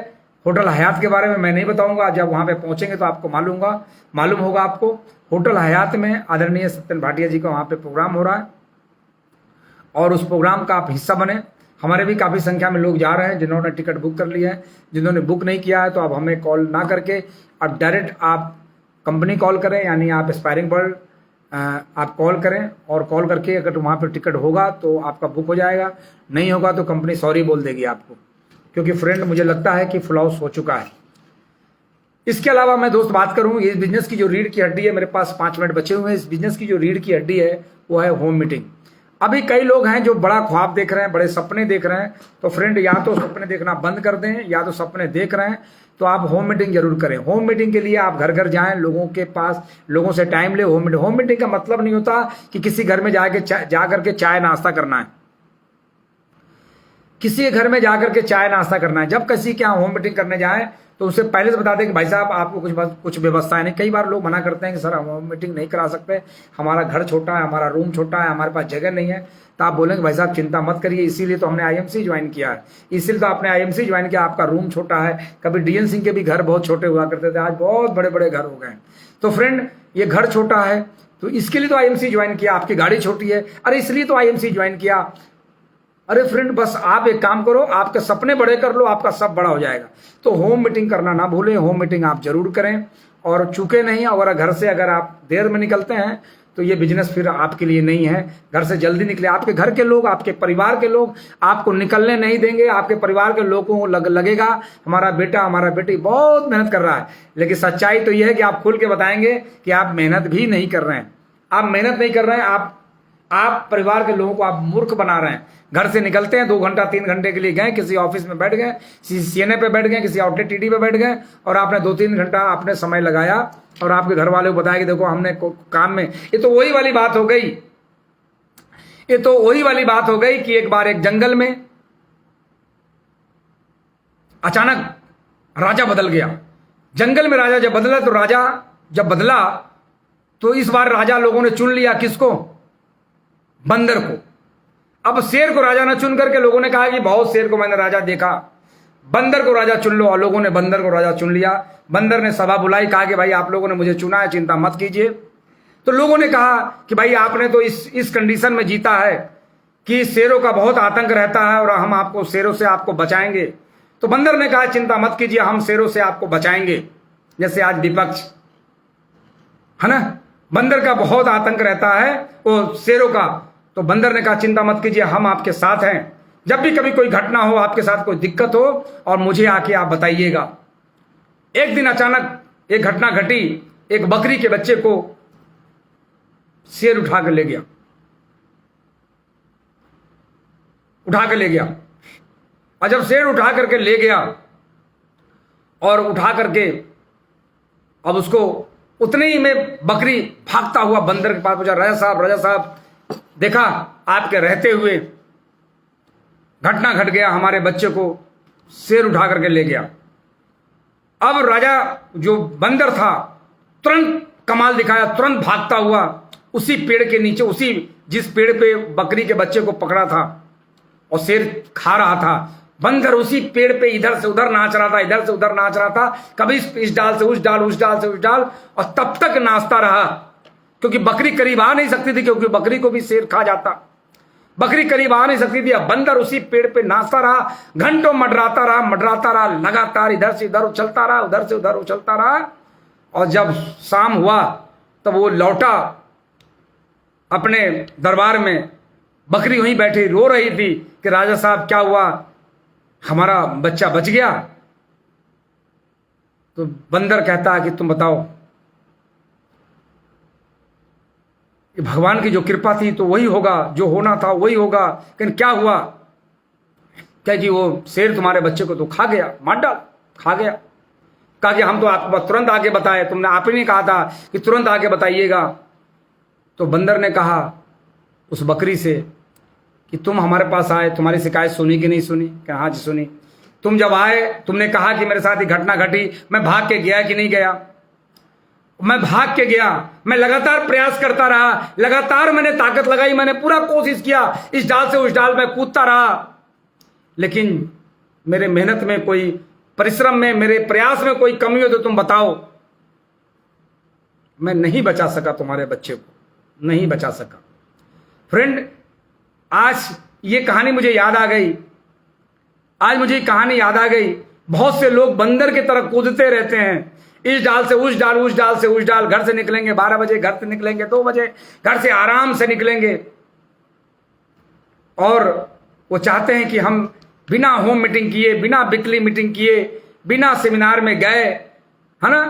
होटल हयात के बारे में मैं नहीं बताऊंगा, जब वहां पे पहुंचेंगे तो आपको मालूम होगा आपको। होटल हयात में आदरणीय सत्येंद्र भाटिया जी का वहां पे प्रोग्राम हो रहा है, और उस प्रोग्राम का आप हिस्सा बने। हमारे भी काफ़ी संख्या में लोग जा रहे हैं, जिन्होंने टिकट बुक कर लिया है, जिन्होंने बुक नहीं किया है तो आप हमें कॉल ना करके अब डायरेक्ट आप कंपनी कॉल करें, यानी आप एस्पायरिंग वर्ल्ड आप कॉल करें, और कॉल करके अगर वहाँ पर टिकट होगा तो आपका बुक हो जाएगा, नहीं होगा तो कंपनी सॉरी बोल देगी आपको, क्योंकि फ्रेंड मुझे लगता है कि फुल हाउस हो चुका है। इसके अलावा मैं दोस्त बात करूँ, इस बिजनेस की जो रीढ़ की हड्डी है, मेरे पास 5 मिनट बचे हुए हैं, इस बिजनेस की जो रीढ़ की हड्डी है वो है होम मीटिंग। अभी कई लोग हैं जो बड़ा ख्वाब देख रहे हैं, बड़े सपने देख रहे हैं, तो फ्रेंड या तो सपने देखना बंद कर दें, या तो सपने देख रहे हैं तो आप होम मीटिंग जरूर करें। होम मीटिंग के लिए आप घर घर जाएं, लोगों के पास, लोगों से टाइम ले। होम मीटिंग का मतलब नहीं होता कि किसी घर में जाकर के चाय नाश्ता करना है, किसी के घर में जाकर के चाय नाश्ता करना है। जब किसी के यहाँ होम मीटिंग करने जाएं तो उससे पहले से बता दें कि भाई साहब आपको कुछ व्यवस्था है नहीं। कई बार लोग मना करते हैं कि सर हम होम मीटिंग नहीं करा सकते, हमारा घर छोटा है, हमारा रूम छोटा है, हमारे पास जगह नहीं है। तो आप बोलेंगे भाई साहब चिंता मत करिए, इसीलिए तो हमने IMC ज्वाइन किया है, इसीलिए तो आपने IMC ज्वाइन किया, आपका रूम छोटा है। कभी DN सिंह के भी घर बहुत छोटे हुआ करते थे, आज बहुत बड़े बड़े घर हो गए। तो फ्रेंड, ये घर छोटा है तो इसके लिए तो IMC ज्वाइन किया, आपकी गाड़ी छोटी है, अरे इसलिए तो IMC ज्वाइन किया। अरे फ्रेंड, बस आप एक काम करो, आपके सपने बड़े कर लो, आपका सब बड़ा हो जाएगा। तो होम मीटिंग करना ना भूलें, होम मीटिंग आप जरूर करें और चूके नहीं। और घर से अगर आप देर में निकलते हैं तो ये बिजनेस फिर आपके लिए नहीं है। घर से जल्दी निकले, आपके घर के लोग, आपके परिवार के लोग आपको निकलने नहीं देंगे। आपके परिवार के लोगों को लगेगा हमारा बेटा, हमारा बेटी बहुत मेहनत कर रहा है, लेकिन सच्चाई तो यह है कि आप खुल के बताएंगे कि आप मेहनत भी नहीं कर रहे हैं। आप मेहनत नहीं कर रहे हैं, आप परिवार के लोगों को आप मूर्ख बना रहे हैं। घर से निकलते हैं, 2 घंटा 3 घंटे के लिए गए, किसी ऑफिस में बैठ गए, किसी CNA पे बैठ गए, किसी आउटलेट TD पे बैठ गए, और आपने 2-3 घंटा आपने समय लगाया और आपके घर वाले को बताया कि देखो हमने काम में। ये तो वही वाली बात हो गई, ये तो वही वाली बात हो गई कि एक बार एक जंगल में अचानक राजा बदल गया। जंगल में राजा जब बदला तो राजा जब बदला तो इस बार राजा लोगों ने चुन लिया किसको? बंदर को। अब शेर को राजा ने चुन करके लोगों ने कहा कि बहुत शेर को मैंने राजा देखा, बंदर को राजा चुन लो, और लोगों ने बंदर को राजा चुन लिया। बंदर ने सभा बुलाई, कहा कि भाई आप लोगों ने मुझे चुना है, चिंता मत कीजिए। तो लोगों ने कहा कि भाई आपने तो इस कंडीशन में जीता है कि शेरों का बहुत आतंक रहता है और हम आपको शेरों से आपको बचाएंगे। तो बंदर ने कहा चिंता मत कीजिए, हम शेरों से आपको बचाएंगे। जैसे आज विपक्ष है ना, बंदर का बहुत आतंक रहता है वो शेरों का, तो बंदर ने कहा चिंता मत कीजिए, हम आपके साथ हैं। जब भी कभी कोई घटना हो, आपके साथ कोई दिक्कत हो, और मुझे आके आप बताइएगा। एक दिन अचानक एक घटना घटी, एक बकरी के बच्चे को शेर उठा कर ले गया, और जब शेर उठा करके ले गया और उठा करके अब उसको उतने ही में बकरी भागता हुआ बंदर के पास पहुंचा। राजा साहब देखा आपके रहते हुए घटना घट गया, हमारे बच्चे को शेर उठा करके ले गया। अब राजा जो बंदर था तुरंत कमाल दिखाया, तुरंत भागता हुआ उसी पेड़ के नीचे, उसी जिस पेड़ पे बकरी के बच्चे को पकड़ा था और शेर खा रहा था, बंदर उसी पेड़ पे इधर से उधर नाच रहा था, इधर से उधर नाच रहा था, कभी इस डाल से उस डाल, उस डाल से उस डाल, और तब तक नाचता रहा, क्योंकि बकरी करीब आ नहीं सकती थी, क्योंकि बकरी को भी शेर खा जाता। बकरी करीब आ नहीं सकती थी। अब बंदर उसी पेड़ पे नाचता रहा, घंटों मंडराता रहा, लगातार इधर से इधर उछलता रहा, उधर से उधर उछलता रहा। और जब शाम हुआ तब वो लौटा अपने दरबार में, बकरी वहीं बैठी रो रही थी कि राजा साहब क्या हुआ, हमारा बच्चा बच गया। तो बंदर कहता है कि तुम बताओ, भगवान की जो कृपा थी तो वही होगा, जो होना था वही होगा, लेकिन क्या हुआ, क्या कि वो शेर तुम्हारे बच्चे को तो खा गया, मार डाल, खा गया। कहा कि हम तो आपको तुरंत आगे बताए, तुमने आप ही नहीं कहा था कि तुरंत आगे बताइएगा। तो बंदर ने कहा उस बकरी से कि तुम हमारे पास आए, तुम्हारी शिकायत सुनी कि नहीं सुनी? कहा हाँ जी सुनी। तुम जब आए तुमने कहा कि मेरे साथ ये घटना घटी, मैं भाग के गया कि नहीं गया? मैं भाग के गया, मैं लगातार प्रयास करता रहा, लगातार मैंने ताकत लगाई, मैंने पूरा कोशिश किया, इस डाल से उस डाल में कूदता रहा, लेकिन मेरे मेहनत में कोई, परिश्रम में, मेरे प्रयास में कोई कमी हो तो तुम बताओ। मैं नहीं बचा सका तुम्हारे बच्चे को, नहीं बचा सका। फ्रेंड, आज ये कहानी मुझे याद आ गई, आज मुझे कहानी याद आ गई। बहुत से लोग बंदर की तरह कूदते रहते हैं, इस डाल से उस डाल, उस डाल से उस डाल। घर से निकलेंगे 12 बजे, घर से निकलेंगे 2 बजे, घर से आराम से निकलेंगे, और वो चाहते हैं कि हम बिना होम मीटिंग किए, बिना वीकली मीटिंग किए, बिना सेमिनार में गए, है ना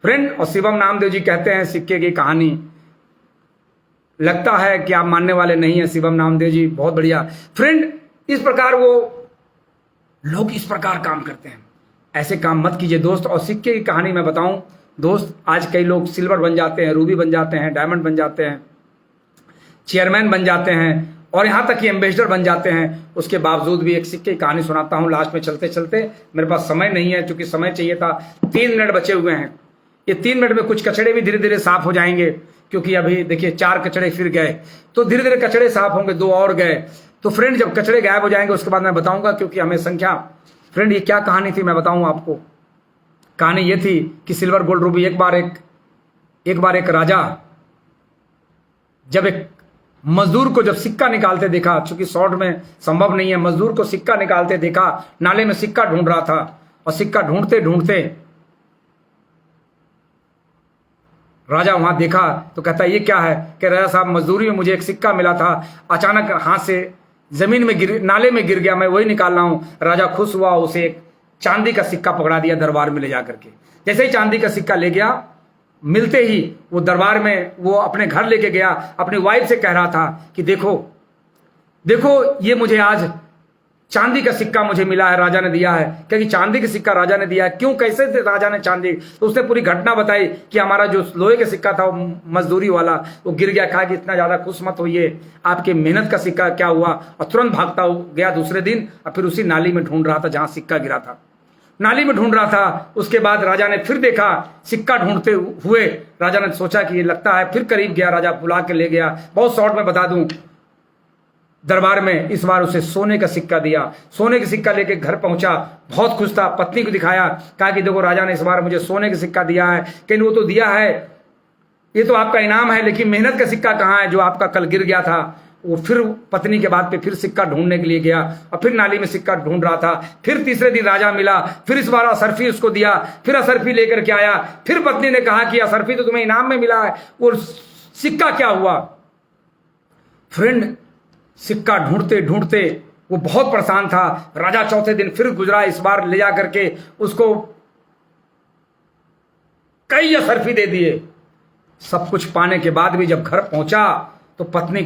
फ्रेंड। और शिवम नामदेव जी कहते हैं सिक्के की कहानी, लगता है कि आप मानने वाले नहीं है। शिवम नामदेव जी बहुत बढ़िया फ्रेंड। इस प्रकार वो लोग इस प्रकार काम करते हैं, ऐसे काम मत कीजिए दोस्त। और सिक्के की कहानी मैं बताऊं दोस्त, आज कई लोग सिल्वर बन जाते हैं, रूबी बन जाते हैं, डायमंड बन जाते हैं, चेयरमैन बन जाते हैं, और यहाँ तक कि एम्बेसडर बन जाते हैं। उसके बावजूद भी एक सिक्के की कहानी सुनाता हूँ लास्ट में चलते चलते। मेरे पास समय नहीं है, चूंकि समय चाहिए था। 3 मिनट बचे हुए हैं, ये 3 मिनट में कुछ कचड़े भी धीरे धीरे साफ हो जाएंगे, क्योंकि अभी देखिए 4 कचड़े फिर गए, तो धीरे धीरे कचड़े साफ होंगे, 2 और गए। तो फ्रेंड, जब कचड़े गायब हो जाएंगे उसके बाद मैं बताऊंगा, क्योंकि हमें संख्या, फ्रेंड ये क्या कहानी थी मैं बताऊं आपको। कहानी ये थी कि सिल्वर गोल्ड रूबी, एक बार एक राजा जब एक मजदूर को जब सिक्का निकालते देखा, चूंकि शॉर्ट में संभव नहीं है, मजदूर को सिक्का निकालते देखा, नाले में सिक्का ढूंढ रहा था, और सिक्का ढूंढते ढूंढते राजा वहां देखा तो कहता ये क्या है? कि राजा साहब मजदूरी में मुझे एक सिक्का मिला था, अचानक हाथ से जमीन में नाले में गिर गया, मैं वही निकाल रहा हूं। राजा खुश हुआ, उसे एक चांदी का सिक्का पकड़ा दिया दरबार में ले जा करके। जैसे ही चांदी का सिक्का ले गया, मिलते ही वो दरबार में वो अपने घर लेके गया, अपनी वाइफ से कह रहा था कि देखो देखो, ये मुझे आज चांदी का सिक्का मुझे मिला है, राजा ने दिया है। क्योंकि चांदी का सिक्का राजा ने दिया है, क्यों, कैसे राजा ने चांदी? तो उसने पूरी घटना बताई कि हमारा जो लोहे का सिक्का था वो मजदूरी वाला, वो गिर गया। कहा कि इतना ज्यादा खुश मत होइए, आपके मेहनत का सिक्का क्या हुआ? और तुरंत भागता गया दूसरे दिन, और फिर उसी नाली में ढूंढ रहा था जहां सिक्का गिरा था, नाली में ढूंढ रहा था। उसके बाद राजा ने फिर देखा, सिक्का ढूंढते हुए राजा ने सोचा कि ये लगता है, फिर करीब गया, राजा बुला के ले गया। बहुत शॉर्ट में बता दूं, दरबार में इस बार उसे सोने का सिक्का दिया। सोने का सिक्का लेके घर पहुंचा, बहुत खुश था, पत्नी को दिखाया, कहा कि देखो राजा ने इस बार मुझे सोने का सिक्का दिया है। लेकिन वो तो दिया है, ये तो आपका इनाम है, लेकिन मेहनत का सिक्का कहाँ है जो आपका कल गिर गया था? वो फिर पत्नी के बात पे फिर सिक्का ढूंढने के लिए गया, और फिर नाली में सिक्का ढूंढ रहा था। फिर तीसरे दिन राजा मिला, फिर इस बार असरफी उसको दिया, फिर असरफी लेकर के आया। फिर पत्नी ने कहा कि असरफी तो तुम्हें इनाम में मिला है, वो सिक्का क्या हुआ? फ्रेंड, सिक्का ढूंढते ढूंढते वो बहुत परेशान था। राजा चौथे दिन फिर गुजरा, इस बार ले जा करके उसको कई असरफी दे दिए। सब कुछ पाने के बाद भी जब घर पहुंचा तो पत्नी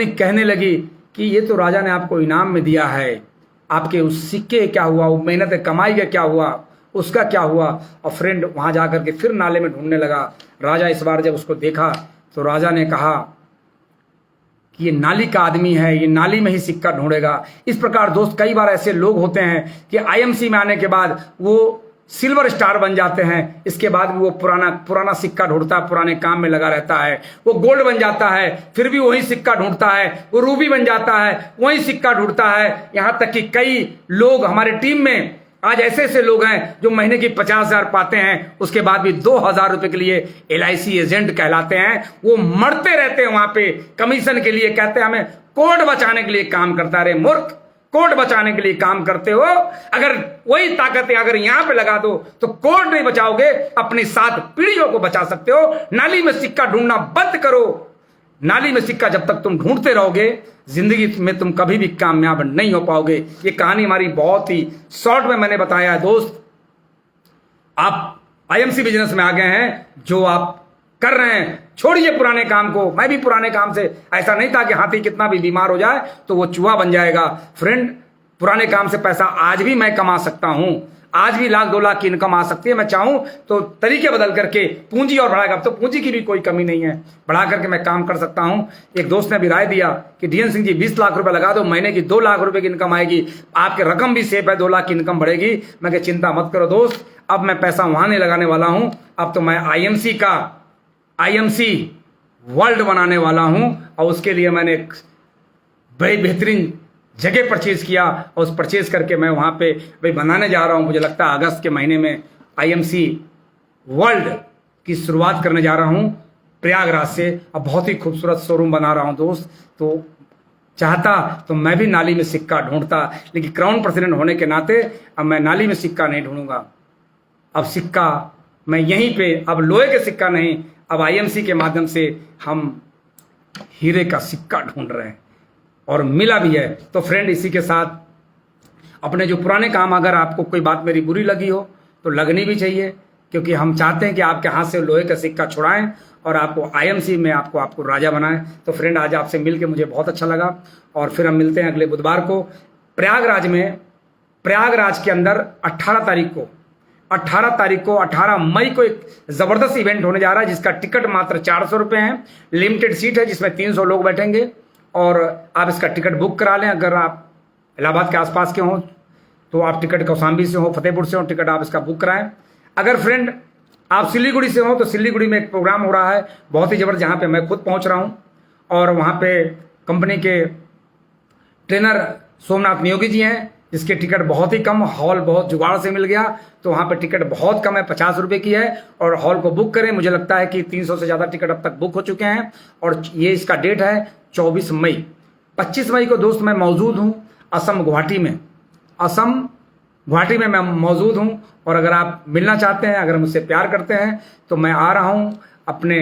कहने लगी कि ये तो राजा ने आपको इनाम में दिया है, आपके उस सिक्के क्या हुआ, वो मेहनत कमाई का क्या हुआ, उसका क्या हुआ। और फ्रेंड वहां जाकर के फिर नाले में ढूंढने लगा। राजा इस बार जब उसको देखा तो राजा ने कहा कि ये नाली का आदमी है, ये नाली में ही सिक्का ढूंढेगा। इस प्रकार दोस्त कई बार ऐसे लोग होते हैं कि आईएमसी में आने के बाद वो सिल्वर स्टार बन जाते हैं, इसके बाद भी वो पुराना सिक्का ढूंढता है, पुराने काम में लगा रहता है। वो गोल्ड बन जाता है, फिर भी वही सिक्का ढूंढता है। वो रूबी बन जाता है, वही सिक्का ढूंढता है। यहां तक कि कई लोग हमारे टीम में आज ऐसे लोग हैं जो महीने की 50,000 पाते हैं, उसके बाद भी 2,000 रुपए के लिए LIC एजेंट कहलाते हैं। वो मरते रहते हैं वहां पे कमीशन के लिए, कहते हैं हमें कोर्ट बचाने के लिए काम करता रहे। मूर्ख, कोर्ट बचाने के लिए काम करते हो, अगर वही ताकतें अगर यहां पे लगा दो तो कोर्ट नहीं बचाओगे, अपनी 7 पीढ़ियों को बचा सकते हो। नाली में सिक्का ढूंढना बंद करो। नाली में सिक्का जब तक तुम ढूंढते रहोगे, जिंदगी में तुम कभी भी कामयाब नहीं हो पाओगे। ये कहानी हमारी बहुत ही शॉर्ट में मैंने बताया है। दोस्त, आप IMC बिजनेस में आ गए हैं, जो आप कर रहे हैं, छोड़िए पुराने काम को। मैं भी पुराने काम से, ऐसा नहीं था कि हाथी कितना भी बीमार हो जाए तो वो चूहा बन जाएगा। फ्रेंड, पुराने काम से पैसा आज भी मैं कमा सकता हूं। आज भी 1 लाख 2 लाख की इनकम आ सकती है। मैं चाहूं तो तरीके बदल करके पूंजी और बढ़ाएगा। अब तो पूंजी की भी कोई कमी नहीं है, बढ़ा करके मैं काम कर सकता हूं। एक दोस्त ने भी राय दिया कि DN सिंह जी 20 लाख रुपए लगा दो, महीने की 2 लाख रुपए की इनकम आएगी, आपके रकम भी सेफ है, 2 लाख की इनकम बढ़ेगी। मैं कहा चिंता मत करो दोस्त, अब मैं पैसा वहां नहीं लगाने वाला हूं। अब तो मैं IMC वर्ल्ड बनाने वाला हूं। और उसके लिए मैंने एक बड़ी बेहतरीन जगह परचेज किया और उस परचेज करके मैं वहां पे भाई बनाने जा रहा हूं। मुझे लगता है अगस्त के महीने में IMC वर्ल्ड की शुरुआत करने जा रहा हूं प्रयागराज से। अब बहुत ही खूबसूरत शोरूम बना रहा हूं दोस्त। तो चाहता तो मैं भी नाली में सिक्का ढूंढता, लेकिन क्राउन प्रेसिडेंट होने के नाते अब मैं नाली में सिक्का नहीं ढूंढूंगा। अब सिक्का मैं यहीं पे, अब लोहे के सिक्का नहीं, अब IMC के माध्यम से हम हीरे का सिक्का ढूंढ रहे हैं और मिला भी है। तो फ्रेंड, इसी के साथ अपने जो पुराने काम, अगर आपको कोई बात मेरी बुरी लगी हो तो लगनी भी चाहिए, क्योंकि हम चाहते हैं कि आपके हाथ से लोहे का सिक्का छुड़ाएं और आपको IMC में आपको राजा बनाएं। तो फ्रेंड, आज आपसे मिलकर मुझे बहुत अच्छा लगा और फिर हम मिलते हैं अगले बुधवार को प्रयागराज के अंदर 18 मई को एक जबरदस्त इवेंट होने जा रहा है, जिसका टिकट मात्र 400 रुपये है। लिमिटेड सीट है, जिसमें 300 लोग बैठेंगे और आप इसका टिकट बुक करा लें। अगर आप इलाहाबाद के आसपास के हों तो आप टिकट कौशाम्बी से हो, फतेहपुर से हो, टिकट आप इसका बुक कराएं। अगर फ्रेंड आप सिलीगुड़ी से हो तो सिलीगुड़ी में एक प्रोग्राम हो रहा है बहुत ही जबरदस्त, जहाँ पे मैं खुद पहुँच रहा हूँ और वहाँ पे कंपनी के ट्रेनर सोमनाथ नियोगी जी हैं, जिसके टिकट बहुत ही कम, हॉल बहुत जुगाड़ से मिल गया। तो वहाँ पे टिकट बहुत कम है, 50 रुपये की है और हॉल को बुक करें। मुझे लगता है कि 300 से ज़्यादा टिकट अब तक बुक हो चुके हैं और ये इसका डेट है 24 मई। 25 मई को दोस्त मैं मौजूद हूँ असम गुवाहाटी में मैं मौजूद हूँ। और अगर आप मिलना चाहते हैं, अगर मुझसे प्यार करते हैं, तो मैं आ रहा हूँ अपने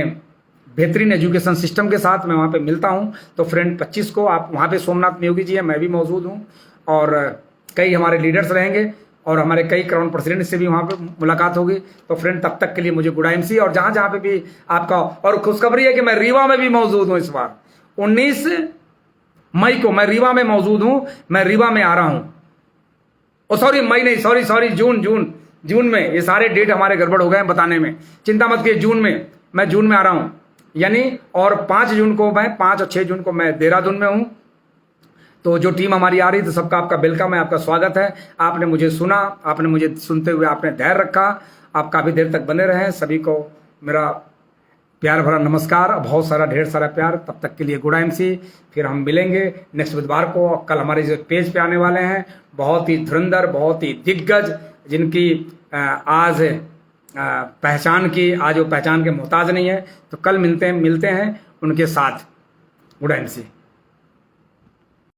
बेहतरीन एजुकेशन सिस्टम के साथ। मैं वहाँ पे मिलता हूँ। तो फ्रेंड, 25 को आप वहाँ पे सोमनाथ नियोगी जी हैं, मैं भी मौजूद हूँ और कई हमारे लीडर्स रहेंगे और हमारे कई क्राउन प्रेसिडेंट से भी वहाँ पे मुलाकात होगी। तो फ्रेंड, तब तक के लिए मुझे गुड IMC और जहाँ पे भी आपका। और खुशखबरी है कि मैं रीवा में भी मौजूद हूँ। इस बार 19 मई को मैं रीवा में मौजूद हूँ। मैं रीवा में आ रहा हूँ। सॉरी, मई नहीं, सॉरी, जून में। ये सारे डेट हमारे गड़बड़ हो गए हैं बताने में, चिंता मत कीजिए। मैं जून में आ रहा हूँ, यानी और 5 जून को मैं 5 और 6 जून को मैं देहरादून में हूँ। तो जो टीम हमारी आ रही, तो सबका आपका वेलकम है, आपका स्वागत है। आपने मुझे सुना, आपने मुझे सुनते हुए आपने धैर्य रखा, आप काफ़ी देर तक बने रहे। सभी को मेरा प्यार भरा नमस्कार, बहुत सारा ढेर सारा प्यार। तब तक के लिए गुड IMC। फिर हम मिलेंगे नेक्स्ट बुधवार को। कल हमारे जो पेज पे आने वाले हैं बहुत ही धुरंधर, बहुत ही दिग्गज, जिनकी आज पहचान की, आज वो पहचान के मोहताज नहीं है। तो कल मिलते हैं उनके साथ। Good IMC।